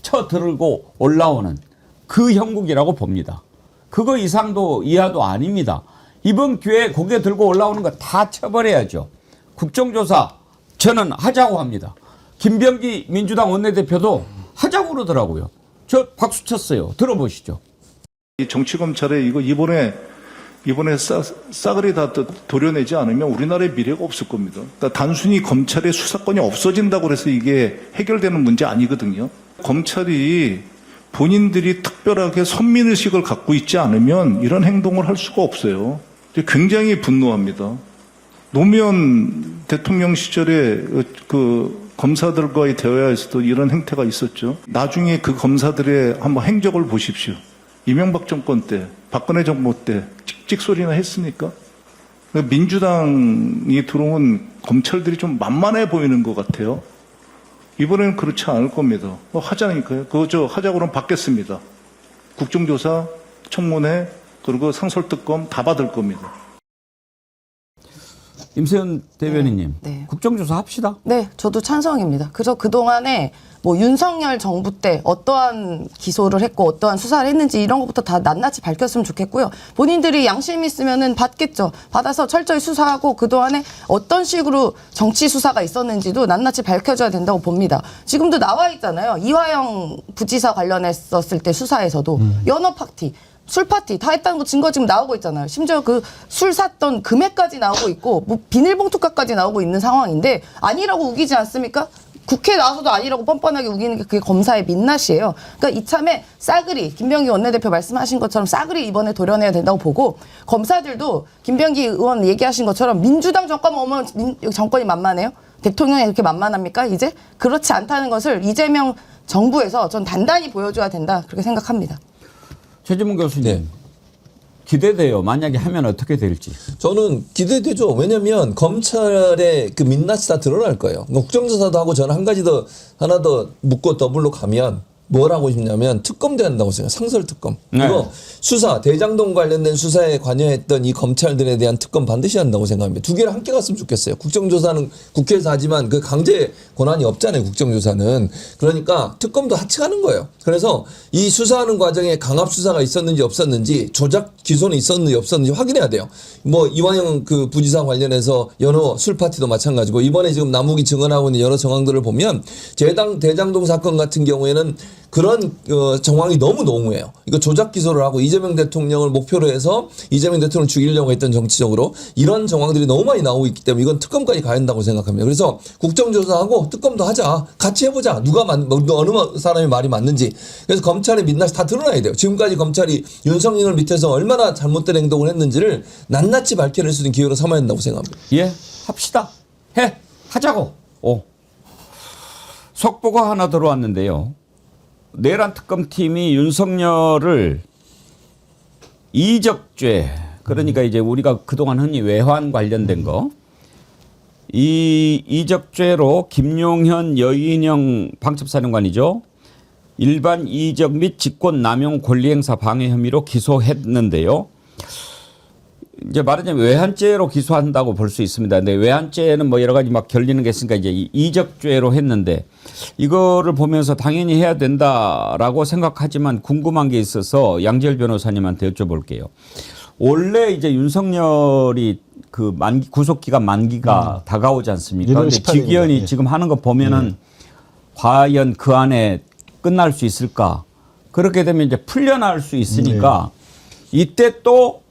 쳐들고 올라오는 그 형국이라고 봅니다. 그거 이상도 이하도 아닙니다. 이번 기회에 고개 들고 올라오는 거 다 쳐버려야죠. 국정조사 저는 하자고 합니다. 김병기 민주당 원내대표도 하자고 그러더라고요. 저 박수 쳤어요. 들어보시죠. 이 정치검찰에 이번에 싸그리 다 도려내지 않으면 우리나라의 미래가 없을 겁니다. 그러니까 단순히 검찰의 수사권이 없어진다고 해서 이게 해결되는 문제 아니거든요. 검찰이 본인들이 특별하게 선민의식을 갖고 있지 않으면 이런 행동을 할 수가 없어요. 굉장히 분노합니다. 노무현 대통령 시절에 그 검사들과의 대화에서도 이런 행태가 있었죠. 나중에 그 검사들의 한번 행적을 보십시오. 이명박 정권 때, 박근혜 정부 때 찍찍소리나 했습니까? 민주당이 들어온 검찰들이 좀 만만해 보이는 것 같아요. 이번에는 그렇지 않을 겁니다. 하자니까요. 그거 하자고 그러면 받겠습니다. 국정조사, 청문회, 그리고 상설특검 다 받을 겁니다. 임세현 대변인님, 네. 국정조사 합시다. 네, 저도 찬성입니다. 그래서 그동안에 뭐 윤석열 정부 때 어떠한 기소를 했고 어떠한 수사를 했는지 이런 것부터 다 낱낱이 밝혔으면 좋겠고요. 본인들이 양심이 있으면은 받겠죠. 받아서 철저히 수사하고 그동안에 어떤 식으로 정치 수사가 있었는지도 낱낱이 밝혀줘야 된다고 봅니다. 지금도 나와 있잖아요. 이화영 부지사 관련했었을 때 수사에서도 연어 파티, 술 파티 다 했다는 거 증거 지금 나오고 있잖아요. 심지어 그 술 샀던 금액까지 나오고 있고 뭐 비닐봉투값까지 나오고 있는 상황인데 아니라고 우기지 않습니까? 국회에 나와서도 아니라고 뻔뻔하게 우기는 게 그게 검사의 민낯이에요. 그러니까 이참에 싸그리 김병기 원내대표 말씀하신 것처럼 싸그리 이번에 도려내야 된다고 보고 검사들도 김병기 의원 얘기하신 것처럼 민주당 정권 오면 정권이 만만해요? 대통령이 그렇게 만만합니까? 이제? 그렇지 않다는 것을 이재명 정부에서 전 단단히 보여줘야 된다 그렇게 생각합니다. 최지문 교수님. 네. 기대돼요. 만약에 하면 어떻게 될지. 저는 기대되죠. 왜냐하면 검찰의 그 민낯이 다 드러날 거예요. 국정조사도 하고 저는 하나 더 묻고 더블로 가면 뭘 하고 싶냐면 특검도 한다고 생각해요. 상설특검. 네. 이거 수사, 대장동 관련된 수사에 관여했던 이 검찰들에 대한 특검 반드시 한다고 생각합니다. 두 개를 함께 갔으면 좋겠어요. 국정조사는 국회에서 하지만 그 강제 권한이 없잖아요. 국정조사는. 그러니까 특검도 같이 가는 거예요. 그래서 이 수사하는 과정에 강압수사가 있었는지 없었는지 조작 기소는 있었는지 없었는지 확인해야 돼요. 뭐 이완영 그 부지사 관련해서 여러 술 파티도 마찬가지고 이번에 지금 남욱이 증언하고 있는 여러 정황들을 보면 대장동 사건 같은 경우에는 그런 정황이 너무 농후해요. 이거 조작 기소를 하고 이재명 대통령을 목표로 해서 이재명 대통령을 죽이려고 했던 정치적으로 이런 정황들이 너무 많이 나오고 있기 때문에 이건 특검까지 가야 한다고 생각합니다. 그래서 국정조사하고 특검도 하자. 같이 해보자. 어느 사람의 말이 맞는지. 그래서 검찰의 민낯이 다 드러나야 돼요. 지금까지 검찰이 윤석열 밑에서 얼마나 잘못된 행동을 했는지를 낱낱이 밝혀낼 수 있는 기회로 삼아야 한다고 생각합니다. 예, 합시다. 하자고. 속보가 하나 들어왔는데요. 내란 특검팀이 윤석열을 이적죄, 그러니까 이제 우리가 그동안 흔히 외환 관련된 거, 이 이적죄로 김용현 여인영 방첩사령관이죠. 일반 이적 및 직권 남용 권리행사 방해 혐의로 기소했는데요. 이제 말하자면 외환죄로 기소한다고 볼 수 있습니다. 근데 외환죄는 뭐 여러 가지 막 결리는 게 있으니까 이제 이적죄로 했는데 이거를 보면서 당연히 해야 된다라고 생각하지만 궁금한 게 있어서 양지열 변호사님한테 여쭤볼게요. 원래 이제 윤석열이 그 구속기간 만기가 다가오지 않습니까? 근데 직위원이 예. 지금 하는 거 보면은 과연 그 안에 끝날 수 있을까? 그렇게 되면 이제 풀려날 수 있으니까 이때 또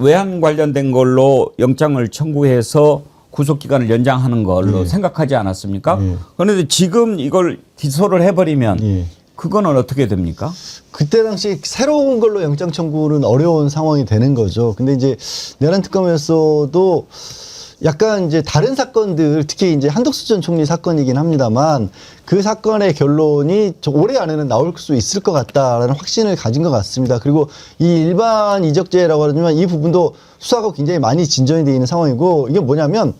외환 관련된 걸로 영장을 청구해서 구속기간을 연장하는 걸로 생각하지 않았습니까? 그런데 지금 이걸 기소를 해버리면 그거는 어떻게 됩니까? 그때 당시 새로운 걸로 영장 청구는 어려운 상황이 되는 거죠. 근데 이제 내란 특검에서도 약간 이제 다른 사건들, 특히 이제 한덕수 전 총리 사건이긴 합니다만 그 사건의 결론이 올해 안에는 나올 수 있을 것 같다라는 확신을 가진 것 같습니다. 그리고 이 일반 이적죄라고 하지만 이 부분도 수사가 굉장히 많이 진전이 되어 있는 상황이고 이게 뭐냐면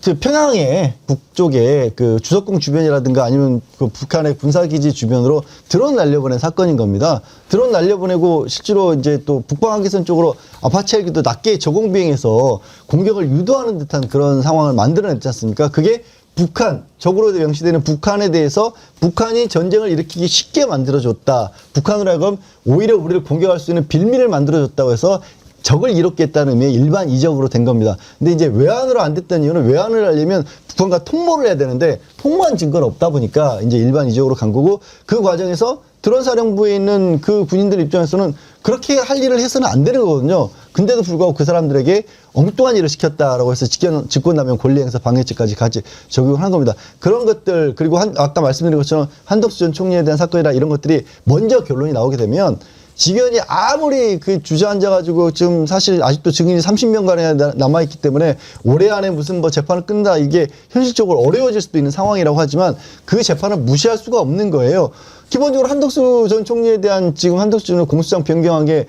그 평양의 북쪽에 그 주석궁 주변이라든가 아니면 그 북한의 군사기지 주변으로 드론 날려보낸 사건인 겁니다. 드론 날려보내고 실제로 이제 또 북방한계선 쪽으로 아파치 헬기도 낮게 저공 비행해서 공격을 유도하는 듯한 그런 상황을 만들어냈지 않습니까? 그게 북한, 적으로 명시되는 북한에 대해서 북한이 전쟁을 일으키기 쉽게 만들어줬다. 북한으로 하여금 오히려 우리를 공격할 수 있는 빌미를 만들어줬다고 해서 적을 이롭겠다는 의미의 일반 이적으로 된 겁니다. 근데 이제 외환으로 안 됐던 이유는 외환을 하려면 북한과 통모를 해야 되는데 통모한 증거는 없다 보니까 이제 일반 이적으로 간 거고 그 과정에서 드론 사령부에 있는 그 군인들 입장에서는 그렇게 할 일을 해서는 안 되는 거거든요. 근데도 불구하고 그 사람들에게 엉뚱한 일을 시켰다라고 해서 직권남용 권리행사 방해죄까지 같이 적용을 한 겁니다. 그런 것들 그리고 아까 말씀드린 것처럼 한덕수 전 총리에 대한 사건이나 이런 것들이 먼저 결론이 나오게 되면 직원이 아무리 그 주저앉아가지고 지금 사실 아직도 증인이 30명간에 남아있기 때문에 올해 안에 무슨 뭐 재판을 끝낸다 이게 현실적으로 어려워질 수도 있는 상황이라고 하지만 그 재판을 무시할 수가 없는 거예요. 기본적으로 한덕수 전 총리에 대한 지금 한덕수 전 공수장 변경한 게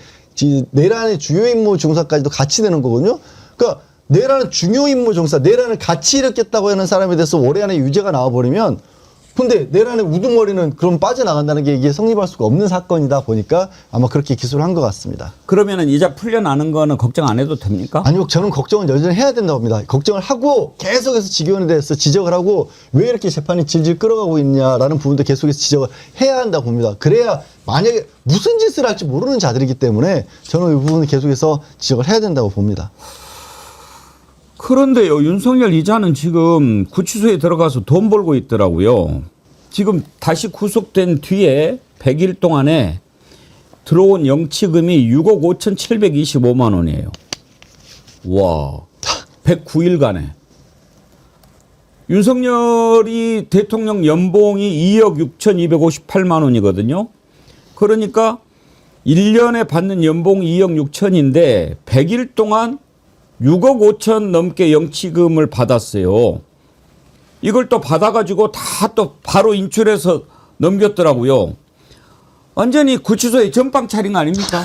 내란의 주요 임무 종사까지도 같이 되는 거거든요. 그러니까 내란은 중요 임무 종사, 내란을 같이 일으켰다고 하는 사람에 대해서 올해 안에 유죄가 나와버리면 근데 내란의 우두머리는 그럼 빠져나간다는 게 이게 성립할 수가 없는 사건이다 보니까 아마 그렇게 기소를 한 것 같습니다. 그러면은 이자 풀려나는 거는 걱정 안 해도 됩니까? 아니요, 저는 걱정은 여전히 해야 된다고 봅니다. 걱정을 하고 계속해서 직위원에 대해서 지적을 하고 왜 이렇게 재판이 질질 끌어가고 있냐라는 부분도 계속해서 지적을 해야 한다고 봅니다. 그래야 만약에 무슨 짓을 할지 모르는 자들이기 때문에 저는 이 부분을 계속해서 지적을 해야 된다고 봅니다. 그런데요, 윤석열 이자는 지금 구치소에 들어가서 돈 벌고 있더라고요. 지금 다시 구속된 뒤에 100일 동안에 들어온 영치금이 6억 5,725만 원이에요. 와, 109일간에. 윤석열이 대통령 연봉이 2억 6,258만 원이거든요. 그러니까 1년에 받는 연봉 2억 6천인데 100일 동안 6억 5천 넘게 영치금을 받았어요. 이걸 또 받아가지고 다 또 바로 인출해서 넘겼더라고요. 완전히 구치소에 전빵 차린 거 아닙니까?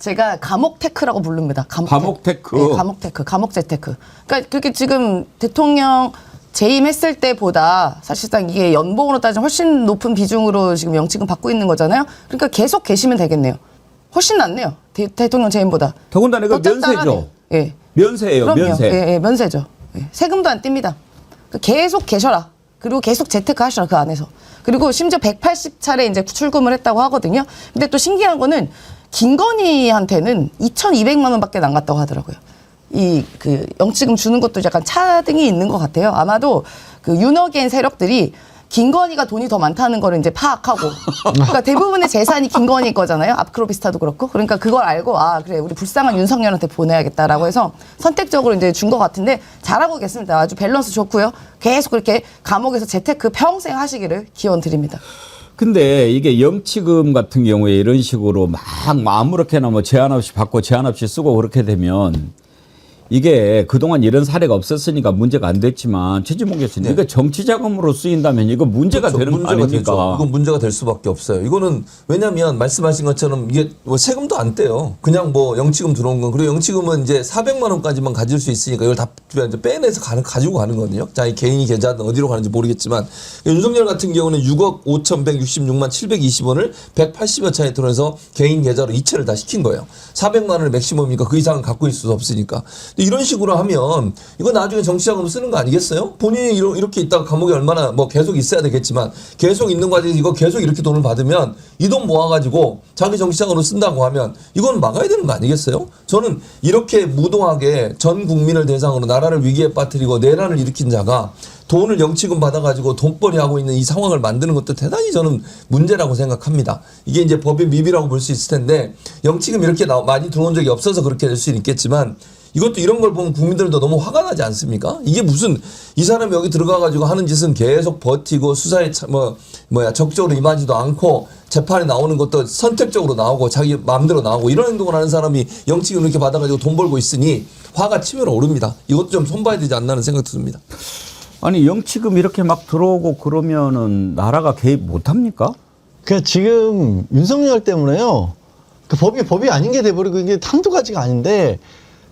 제가 감옥 테크라고 부릅니다. 감옥 테크. 네, 감옥 테크, 감옥 재테크. 그러니까 그렇게 지금 대통령 재임했을 때보다 사실상 이게 연봉으로 따지면 훨씬 높은 비중으로 지금 영치금 받고 있는 거잖아요. 그러니까 계속 계시면 되겠네요. 훨씬 낫네요. 대통령 재임보다. 더군다나 이거 더 면세죠. 짭짤하네. 예. 면세예요. 그럼요. 면세. 예, 예, 면세죠. 예. 세금도 안 띱니다. 계속 계셔라. 그리고 계속 재테크 하셔라, 그 안에서. 그리고 심지어 180차례 이제 출금을 했다고 하거든요. 근데 또 신기한 거는 김건희한테는 2,200만 원밖에 안 갔다고 하더라고요. 이 그 영치금 주는 것도 약간 차등이 있는 것 같아요. 아마도 그 윤어겐 세력들이 김건희가 돈이 더 많다는 거를 이제 파악하고, 그러니까 대부분의 재산이 김건희 거잖아요. 아크로비스타도 그렇고. 그러니까 그걸 알고, 아, 그래, 우리 불쌍한 윤석열한테 보내야겠다라고 해서 선택적으로 이제 준 것 같은데 잘하고 계십니다. 아주 밸런스 좋고요. 계속 그렇게 감옥에서 재테크 평생 하시기를 기원 드립니다. 근데 이게 영치금 같은 경우에 이런 식으로 막 아무렇게나 뭐 제한 없이 받고 제한 없이 쓰고 그렇게 되면 이게 그동안 이런 사례가 없었으니까 문제가 안 됐지만 최진봉 교수님, 이거 정치 자금으로 쓰인다면 이거 문제가 그렇죠. 되는 거 문제가 아닙니까? 되죠. 이건 문제가 될 수밖에 없어요. 이거는 왜냐하면 말씀하신 것처럼 이게 뭐 세금도 안 떼요. 그냥 뭐 영치금 들어온 건, 그리고 영치금은 이제 400만 원까지만 가질 수 있으니까 이걸 다 빼내서 가지고 가는 거거든요. 자기 개인이 계좌든 어디로 가는지 모르겠지만, 윤석열 같은 경우는 6억 5,166만 720원을 180여 차례 통해서 개인 계좌로 이체를 다 시킨 거예요. 400만 원을 맥시멈이니까 그 이상은 갖고 있을 수 없으니까. 근데 이런 식으로 하면 이거 나중에 정치자금 쓰는 거 아니겠어요? 본인이 이렇게 있다가 감옥에 얼마나 뭐 계속 있어야 되겠지만 계속 있는 과정에서 이거 계속 이렇게 돈을 받으면 이 돈 모아가지고 자기 정치자금으로 쓴다고 하면 이건 막아야 되는 거 아니겠어요? 저는 이렇게 무도하게 전 국민을 대상으로 나라를 위기에 빠뜨리고 내란을 일으킨 자가 돈을 영치금 받아가지고 돈벌이 하고 있는 이 상황을 만드는 것도 대단히 저는 문제라고 생각합니다. 이게 이제 법의 미비라고 볼 수 있을 텐데, 영치금 이렇게 많이 들어온 적이 없어서 그렇게 될 수는 있겠지만 이것도 이런 걸 보면 국민들도 너무 화가 나지 않습니까? 이게 무슨, 이 사람이 여기 들어가가지고 하는 짓은 계속 버티고 수사에 적극적으로 임하지도 않고 재판에 나오는 것도 선택적으로 나오고 자기 마음대로 나오고 이런 행동을 하는 사람이 영치금 이렇게 받아가지고 돈 벌고 있으니 화가 치밀어 오릅니다. 이것도 좀 손봐야 되지 않나는 생각도 듭니다. 아니 영치금 이렇게 막 들어오고 그러면은 나라가 개입 못 합니까? 그러니까 지금 윤석열 때문에요. 그 법이 아닌 게 돼버리고 이게 한두 가지가 아닌데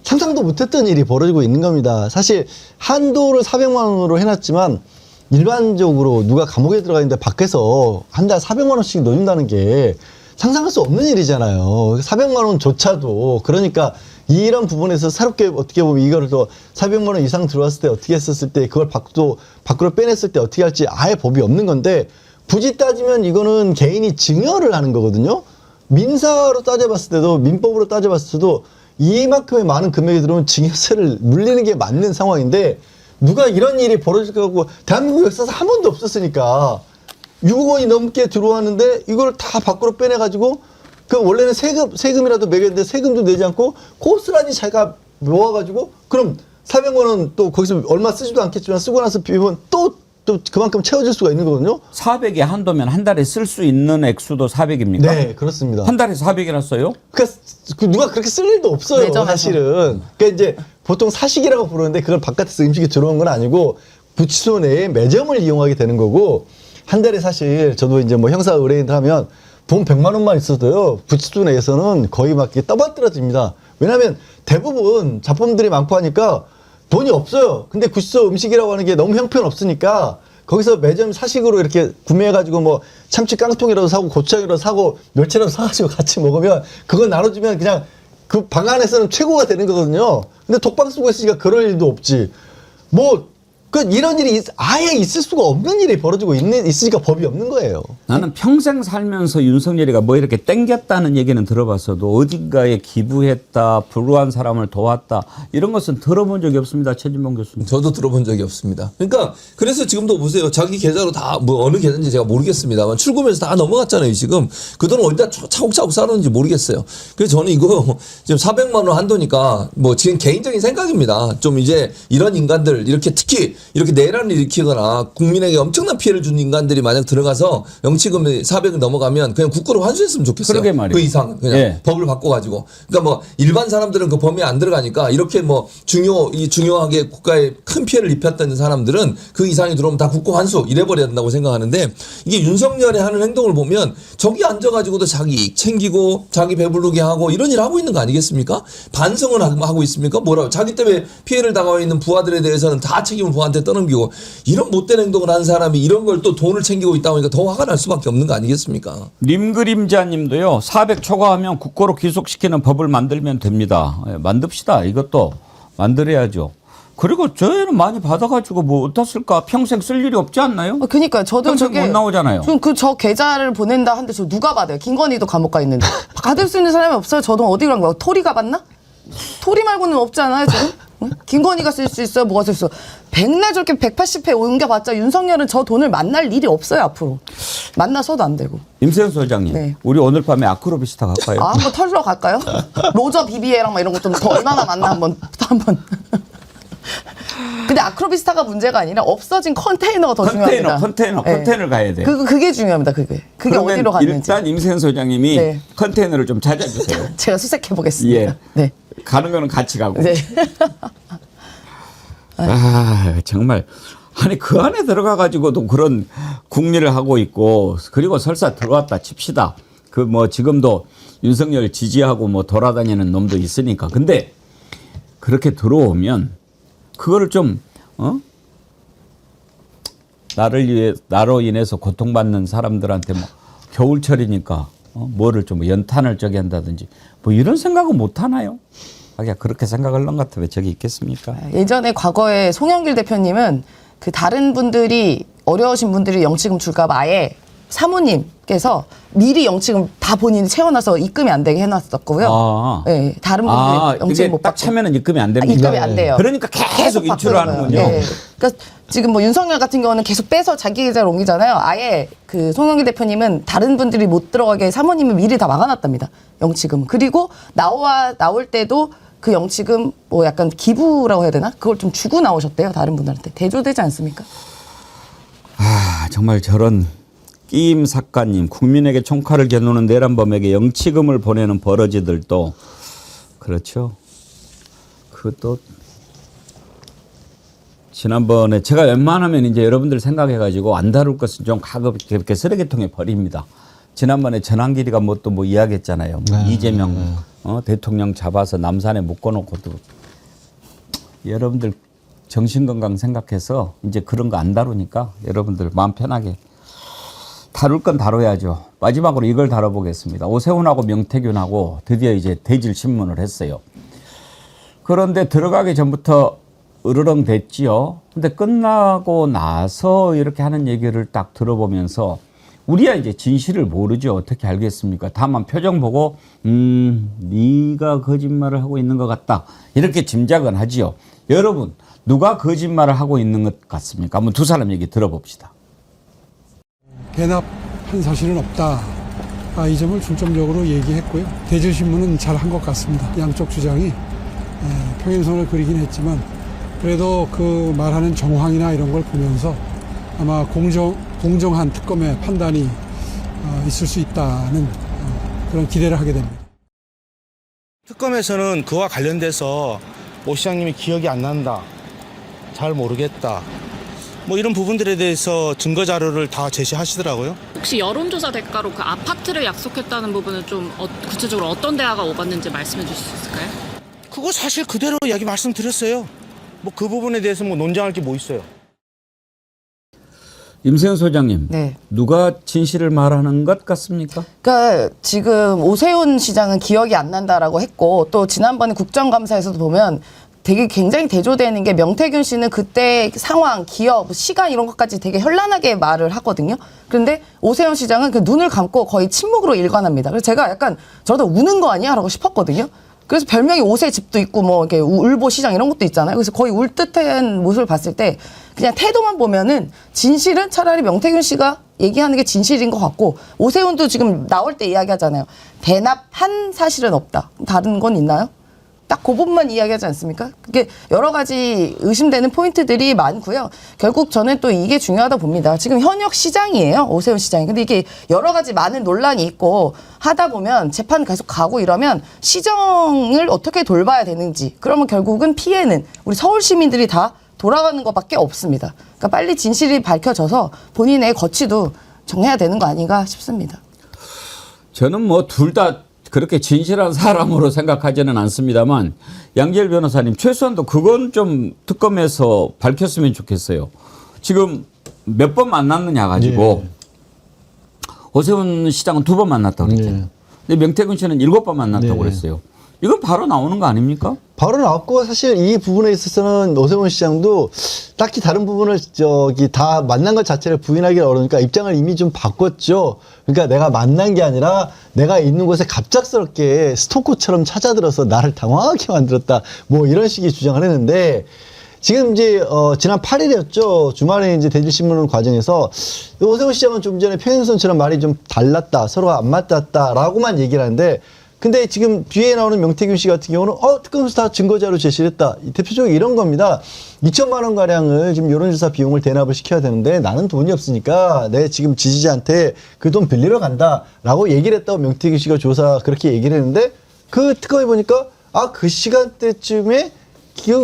상상도 못했던 일이 벌어지고 있는 겁니다. 사실 한도를 400만 원으로 해놨지만 일반적으로 누가 감옥에 들어가 있는데 밖에서 한 달 400만 원씩 넣어준다는 게 상상할 수 없는 일이잖아요. 400만 원조차도. 그러니까 이런 부분에서 새롭게 어떻게 보면 이거를 또 400만 원 이상 들어왔을 때 어떻게 했었을 때 그걸 밖으로 빼냈을 때 어떻게 할지 아예 법이 없는 건데, 굳이 따지면 이거는 개인이 증여를 하는 거거든요. 민사로 따져봤을 때도, 민법으로 따져봤을 때도 이만큼의 많은 금액이 들어오면 증여세를 물리는 게 맞는 상황인데, 누가 이런 일이 벌어질 것 같고, 대한민국 역사에서 한 번도 없었으니까 6억 원이 넘게 들어왔는데 이걸 다 밖으로 빼내가지고, 그 원래는 세금이라도 매겼는데 세금도 내지 않고 고스란히 자기가 모아가지고, 그럼 400만 원 또 거기서 얼마 쓰지도 않겠지만 쓰고 나서 비우면 또 그만큼 채워질 수가 있는 거거든요. 400의 한도면 한 달에 쓸 수 있는 액수도 400입니까? 네, 그렇습니다. 한 달에 400이나 써요? 그러니까 누가 그렇게 쓸 일도 없어요, 매점에서. 사실은. 그러니까 이제 보통 사식이라고 부르는데 그걸 바깥에서 음식이 들어온 건 아니고 구치소 내에 매점을 이용하게 되는 거고, 한 달에 사실 저도 이제 뭐 형사 의뢰인들 하면 돈 100만 원만 있어도요, 구치소 내에서는 거의 막 이렇게 떠받들어집니다. 왜냐하면 대부분 잡범들이 많고 하니까 돈이 없어요. 근데 구치소 음식이라고 하는 게 너무 형편없으니까 거기서 매점 사식으로 이렇게 구매해가지고 뭐 참치 깡통이라도 사고 고추장이라도 사고 멸치라도 사가지고 같이 먹으면 그거 나눠주면 그냥 그 방 안에서는 최고가 되는 거거든요. 근데 독방 쓰고 있으니까 그럴 일도 없지. 이런 일이 아예 있을 수가 없는 일이 벌어지고 있으니까 법이 없는 거예요. 나는 평생 살면서 윤석열이가 뭐 이렇게 땡겼다는 얘기는 들어봤어도 어딘가에 기부했다, 불우한 사람을 도왔다, 이런 것은 들어본 적이 없습니다. 최진봉 교수님. 저도 들어본 적이 없습니다. 그러니까 그래서 지금도 보세요. 자기 계좌로 다 뭐 어느 계좌인지 제가 모르겠습니다만 출금해서 다 넘어갔잖아요. 지금 그 돈을 어디다 차곡차곡 쌓았는지 모르겠어요. 그래서 저는 이거 지금 400만 원 한도니까 뭐 지금 개인적인 생각입니다. 좀 이제 이런 인간들, 이렇게 특히 이렇게 내란을 일으키거나 국민에게 엄청난 피해를 준 인간들이 만약 들어가서 영치금 400을 넘어가면 그냥 국고로 환수했으면 좋겠어요. 그러게 말이에요. 그 이상 그냥 예. 법을 바꿔가지고. 그러니까 뭐 일반 사람들은 그 범위에 안 들어가니까 이렇게 뭐 중요하게 국가에 큰 피해를 입혔던 사람들은 그 이상이 들어오면 다 국고 환수 이래버려야 된다고 생각하는데 이게 윤석열이 하는 행동을 보면 저기 앉아가지고도 자기 이익 챙기고 자기 배부르게 하고 이런 일 하고 있는 거 아니겠습니까? 반성은 하고 있습니까? 뭐라고 자기 때문에 피해를 당하고 있는 부하들에 대해서는 다 책임을 부하한테 떠넘기고 이런 못된 행동을 하는 사람이 이런 걸 또 돈을 챙기고 있다 보니까 더 화가 날 수밖에 없는 거 아니겠습니까? 님그림자님도요. 400 초과하면 국고로 귀속시키는 법을 만들면 됩니다. 예, 만듭시다. 이것도 만들어야죠. 그리고 저희는 많이 받아가지고 뭐 어디다 쓸까 평생 쓸 일이 없지 않나요? 그러니까 저도 평생 저게 못 나오잖아요. 저 계좌를 보낸다 하는데 저 누가 받아요? 김건희도 감옥 가 있는데 받을 수 있는 사람이 없어요. 저도 어디 간 거야? 토리가 받나? 토리 말고는 없잖아요. 지금 응? 김건희가 쓸 수 있어요. 뭐가 쓸 수 있어? 백날 저렇게 180회 옮겨봤자 윤석열은 저 돈을 만날 일이 없어요. 앞으로 만나서도 안 되고. 임세현 소장님, 네. 우리 오늘 밤에 아크로비스타 갈까요? 아, 한번 털러 갈까요? 로저 비비에랑 막 이런 거 좀 더 얼마나 많나 한번. 근데 아크로비스타가 문제가 아니라 없어진 컨테이너가 더 중요합니다. 컨테이너 가야 돼요. 그게 중요합니다. 그게 그러면 어디로 갔는지. 일단 임세현 소장님이 네. 컨테이너를 좀 찾아주세요. 제가 수색해 보겠습니다. 예. 네. 가는 거는 같이 가고. 네. 아, 정말. 아니, 그 안에 들어가가지고도 그런 국리를 하고 있고, 그리고 설사 들어왔다 칩시다. 그 뭐 지금도 윤석열 지지하고 뭐 돌아다니는 놈도 있으니까. 근데 그렇게 들어오면 그거를 좀, 나로 인해서 고통받는 사람들한테 뭐 겨울철이니까 뭐를 좀 연탄을 저기 한다든지 뭐 이런 생각은 못 하나요? 하기야 그렇게 생각을 한 것 같아 왜 저기 있겠습니까? 예전에 과거에 송영길 대표님은 그 다른 분들이 어려우신 분들이 영치금 줄까봐 아예 사모님께서 미리 영치금 다 본인이 채워놔서 입금이 안 되게 해놨었고요. 아. 네, 다른 분들이 영치금 못 딱 받고. 차면은 입금이 안 됩니다. 입금이 안 돼요. 그러니까 계속 인출을 하는군요. 네. 그러니까 지금 뭐 윤석열 같은 경우는 계속 빼서 자기 계좌로 옮기잖아요. 아예 그 송영길 대표님은 다른 분들이 못 들어가게 사모님이 미리 다 막아놨답니다. 영치금. 그리고 나올 때도 그 영치금 뭐 약간 기부라고 해야 되나? 그걸 좀 주고 나오셨대요. 다른 분들한테. 대조되지 않습니까? 아, 정말 저런 끼임 작가님, 국민에게 총칼을 겨누는 내란범에게 영치금을 보내는 버러지들도 그렇죠. 그것도 지난번에 제가 웬만하면 이제 여러분들 생각해가지고 안 다룰 것은 좀 가볍게 쓰레기통에 버립니다. 지난번에 전환길이가 뭐 또 뭐 이야기했잖아요. 이재명 대통령 잡아서 남산에 묶어놓고 또 여러분들 정신건강 생각해서 이제 그런 거 안 다루니까 여러분들 마음 편하게 다룰 건 다뤄야죠. 마지막으로 이걸 다뤄보겠습니다. 오세훈하고 명태균하고 드디어 이제 대질 신문을 했어요. 그런데 들어가기 전부터 으르렁 됐지요. 근데 끝나고 나서 이렇게 하는 얘기를 딱 들어보면서 우리야 이제 진실을 모르죠. 어떻게 알겠습니까? 다만 표정 보고 네가 거짓말을 하고 있는 것 같다. 이렇게 짐작은 하지요. 여러분 누가 거짓말을 하고 있는 것 같습니까? 한번 두 사람 얘기 들어봅시다. 대납한 사실은 없다. 이 점을 중점적으로 얘기했고요. 대질신문은 잘한 것 같습니다. 양쪽 주장이 평행선을 그리긴 했지만 그래도 그 말하는 정황이나 이런 걸 보면서 아마 공정한 특검의 판단이 있을 수 있다는 그런 기대를 하게 됩니다. 특검에서는 그와 관련돼서 오 시장님이 기억이 안 난다, 잘 모르겠다, 뭐 이런 부분들에 대해서 증거 자료를 다 제시하시더라고요. 혹시 여론조사 대가로 그 아파트를 약속했다는 부분은 좀 구체적으로 어떤 대화가 오갔는지 말씀해 주실 수 있을까요? 그거 사실 그대로 이야기 말씀드렸어요. 뭐 그 부분에 대해서 뭐 논쟁할 게 뭐 있어요. 임세현 소장님, 네. 누가 진실을 말하는 것 같습니까? 그러니까 지금 오세훈 시장은 기억이 안 난다라고 했고 또 지난번에 국정감사에서도 보면 되게 굉장히 대조되는 게 명태균 씨는 그때 상황, 기업, 시간 이런 것까지 되게 현란하게 말을 하거든요. 그런데 오세훈 시장은 그 눈을 감고 거의 침묵으로 일관합니다. 그래서 제가 약간 저도 우는 거 아니야? 라고 싶었거든요. 그래서 별명이 오세 집도 있고 뭐 이렇게 울보 시장 이런 것도 있잖아요. 그래서 거의 울 듯한 모습을 봤을 때 그냥 태도만 보면은 진실은 차라리 명태균 씨가 얘기하는 게 진실인 것 같고 오세훈도 지금 나올 때 이야기하잖아요. 대납한 사실은 없다. 다른 건 있나요? 딱 그 부분만 이야기하지 않습니까? 그게 여러 가지 의심되는 포인트들이 많고요. 결국 저는 또 이게 중요하다 봅니다. 지금 현역 시장이에요. 오세훈 시장이. 근데 이게 여러 가지 많은 논란이 있고 하다 보면 재판 계속 가고 이러면 시정을 어떻게 돌봐야 되는지, 그러면 결국은 피해는 우리 서울 시민들이 다 돌아가는 것밖에 없습니다. 그러니까 빨리 진실이 밝혀져서 본인의 거취도 정해야 되는 거 아닌가 싶습니다. 저는 뭐 둘 다 그렇게 진실한 사람으로 생각하지는 않습니다만 양지열 변호사님 최소한도 그건 좀 특검에서 밝혔으면 좋겠어요. 지금 몇 번 만났느냐 가지고 오세훈 시장은 2번 만났다고 그랬잖아요. 근데 명태균 씨는 7번 만났다고 그랬어요. 이건 바로 나오는 거 아닙니까? 바로 나왔고 사실 이 부분에 있어서는 오세훈 시장도 딱히 다른 부분을 다 만난 것 자체를 부인하기 어려우니까 입장을 이미 좀 바꿨죠. 그러니까 내가 만난 게 아니라 내가 있는 곳에 갑작스럽게 스토커처럼 찾아들어서 나를 당황하게 만들었다. 뭐 이런 식의 주장을 했는데 지금 이제 지난 8일이었죠. 주말에 이제 대질신문 과정에서 오세훈 시장은 좀 전에 평행선처럼 말이 좀 달랐다. 서로가 안 맞았다라고만 얘기를 하는데 근데 지금 뒤에 나오는 명태균 씨 같은 경우는 특검에서 다 증거자료 제시를 했다. 대표적으로 이런 겁니다. 2천만 원 가량을 지금 여론조사 비용을 대납을 시켜야 되는데 나는 돈이 없으니까 내 지금 지지자한테 그 돈 빌리러 간다라고 얘기를 했다고 명태균 씨가 그렇게 얘기를 했는데 그 특검에 보니까 그 시간대쯤에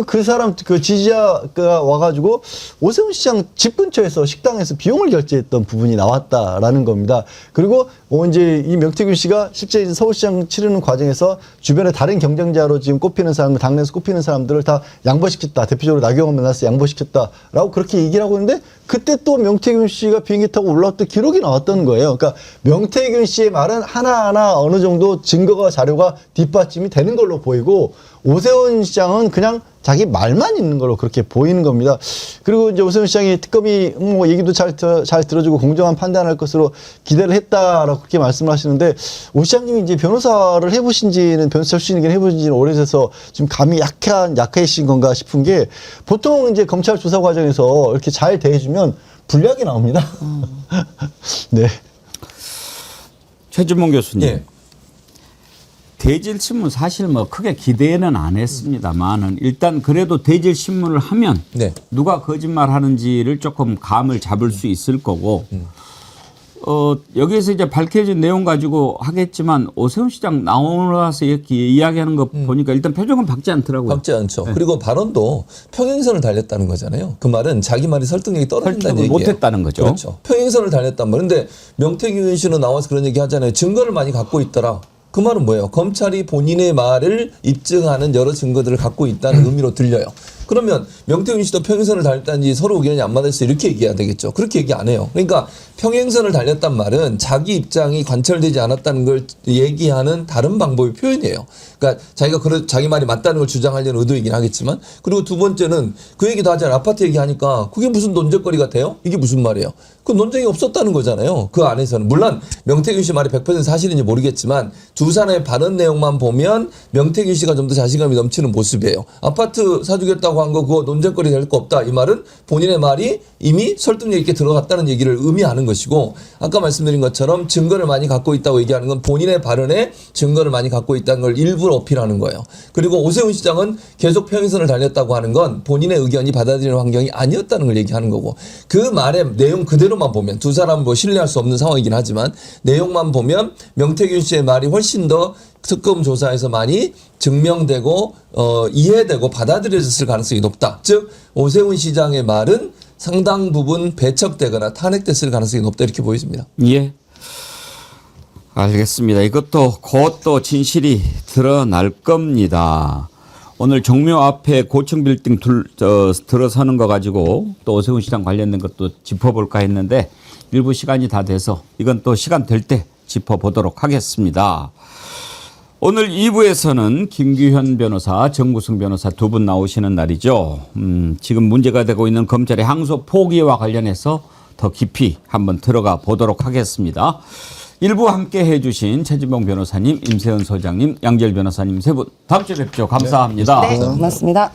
그 사람 그 지지자가 와가지고 오세훈 시장 집 근처에서 식당에서 비용을 결제했던 부분이 나왔다라는 겁니다. 그리고 이제 이 명태균 씨가 실제 이제 서울시장 치르는 과정에서 주변에 다른 경쟁자로 지금 꼽히는 사람, 당내에서 꼽히는 사람들을 다 양보시켰다. 대표적으로 나경원 만나서 양보시켰다라고 그렇게 얘기를 하고 있는데 그때 또 명태균 씨가 비행기 타고 올라왔던 기록이 나왔던 거예요. 그러니까 명태균 씨의 말은 하나하나 어느 정도 증거가 자료가 뒷받침이 되는 걸로 보이고 오세훈 시장은 그냥 자기 말만 있는 걸로 그렇게 보이는 겁니다. 그리고 이제 오세훈 시장이 특검이 뭐 얘기도 잘 들어주고 공정한 판단할 것으로 기대를 했다라고 그렇게 말씀을 하시는데 오 시장님이 이제 변호사 출신이긴 해보신지는 오래돼서 지금 감이 약해신 건가 싶은 게 보통 이제 검찰 조사 과정에서 이렇게 잘 대해주면 불리하게 나옵니다. 네. 최진봉 교수님. 대질신문 사실 뭐 크게 기대는 안 했습니다만은 일단 그래도 대질신문을 하면 누가 거짓말 하는지를 조금 감을 잡을 수 있을 거고 여기에서 이제 밝혀진 내용 가지고 하겠지만 오세훈 시장 나와서 이렇게 이야기하는 거 보니까 일단 표정은 박지 않더라고요. 박지 않죠. 그리고 발언도 평행선을 달렸다는 거잖아요. 그 말은 자기 말이 설득력이 떨어진다는 얘기예요. 못했다는 거죠. 그렇죠. 평행선을 달렸단 말인데 근데 명태균 씨는 나와서 그런 얘기 하잖아요. 증거를 많이 갖고 있더라. 그 말은 뭐예요? 검찰이 본인의 말을 입증하는 여러 증거들을 갖고 있다는 의미로 들려요. 그러면 명태균 씨도 평행선을 달렸다는지 서로 의견이 안 맞았어 이렇게 얘기해야 되겠죠. 그렇게 얘기 안 해요. 그러니까 평행선을 달렸단 말은 자기 입장이 관철되지 않았다는 걸 얘기하는 다른 방법의 표현이에요. 그러니까 자기가 자기 말이 맞다는 걸 주장하려는 의도이긴 하겠지만 그리고 두 번째는 그 얘기도 하잖아요. 아파트 얘기하니까 그게 무슨 논쟁거리 같아요? 이게 무슨 말이에요? 그 논쟁이 없었다는 거잖아요. 그 안에서는. 물론 명태균 씨 말이 100% 사실인지 모르겠지만 두 사람의 발언 내용만 보면 명태균 씨가 좀 더 자신감이 넘치는 모습이에요. 아파트 사주겠다고 한 거 그거 논쟁거리 될 거 없다. 이 말은 본인의 말이 이미 설득력 있게 들어갔다는 얘기를 의미하는 것이고 아까 말씀드린 것처럼 증거를 많이 갖고 있다고 얘기하는 건 본인의 발언에 증거를 많이 갖고 있다는 걸 일부러 어필하는 거예요. 그리고 오세훈 시장은 계속 평행선을 달렸다고 하는 건 본인의 의견이 받아들이는 환경이 아니었다는 걸 얘기하는 거고 그 말의 내용 그대로만 보면 두 사람 뭐 신뢰할 수 없는 상황이긴 하지만 내용만 보면 명태균 씨의 말이 훨씬 더 특검 조사에서 많이 증명되고 이해되고 받아들여졌을 가능성이 높다. 즉 오세훈 시장의 말은 상당 부분 배척되거나 탄핵됐을 가능성이 높다 이렇게 보여집니다. 예. 알겠습니다. 이것도 곧 또 진실이 드러날 겁니다. 오늘 종묘 앞에 고층 빌딩 들어서는 거 가지고 또 오세훈 시장 관련된 것도 짚어볼까 했는데 일부 시간이 다 돼서 이건 또 시간 될 때 짚어보도록 하겠습니다. 오늘 2부에서는 김규현 변호사, 정구승 변호사 두 분 나오시는 날이죠. 지금 문제가 되고 있는 검찰의 항소 포기와 관련해서 더 깊이 한번 들어가 보도록 하겠습니다. 1부 함께 해주신 최진봉 변호사님, 임세은 소장님, 양지열 변호사님 세 분 다음 주에 뵙죠. 감사합니다. 네, 고맙습니다.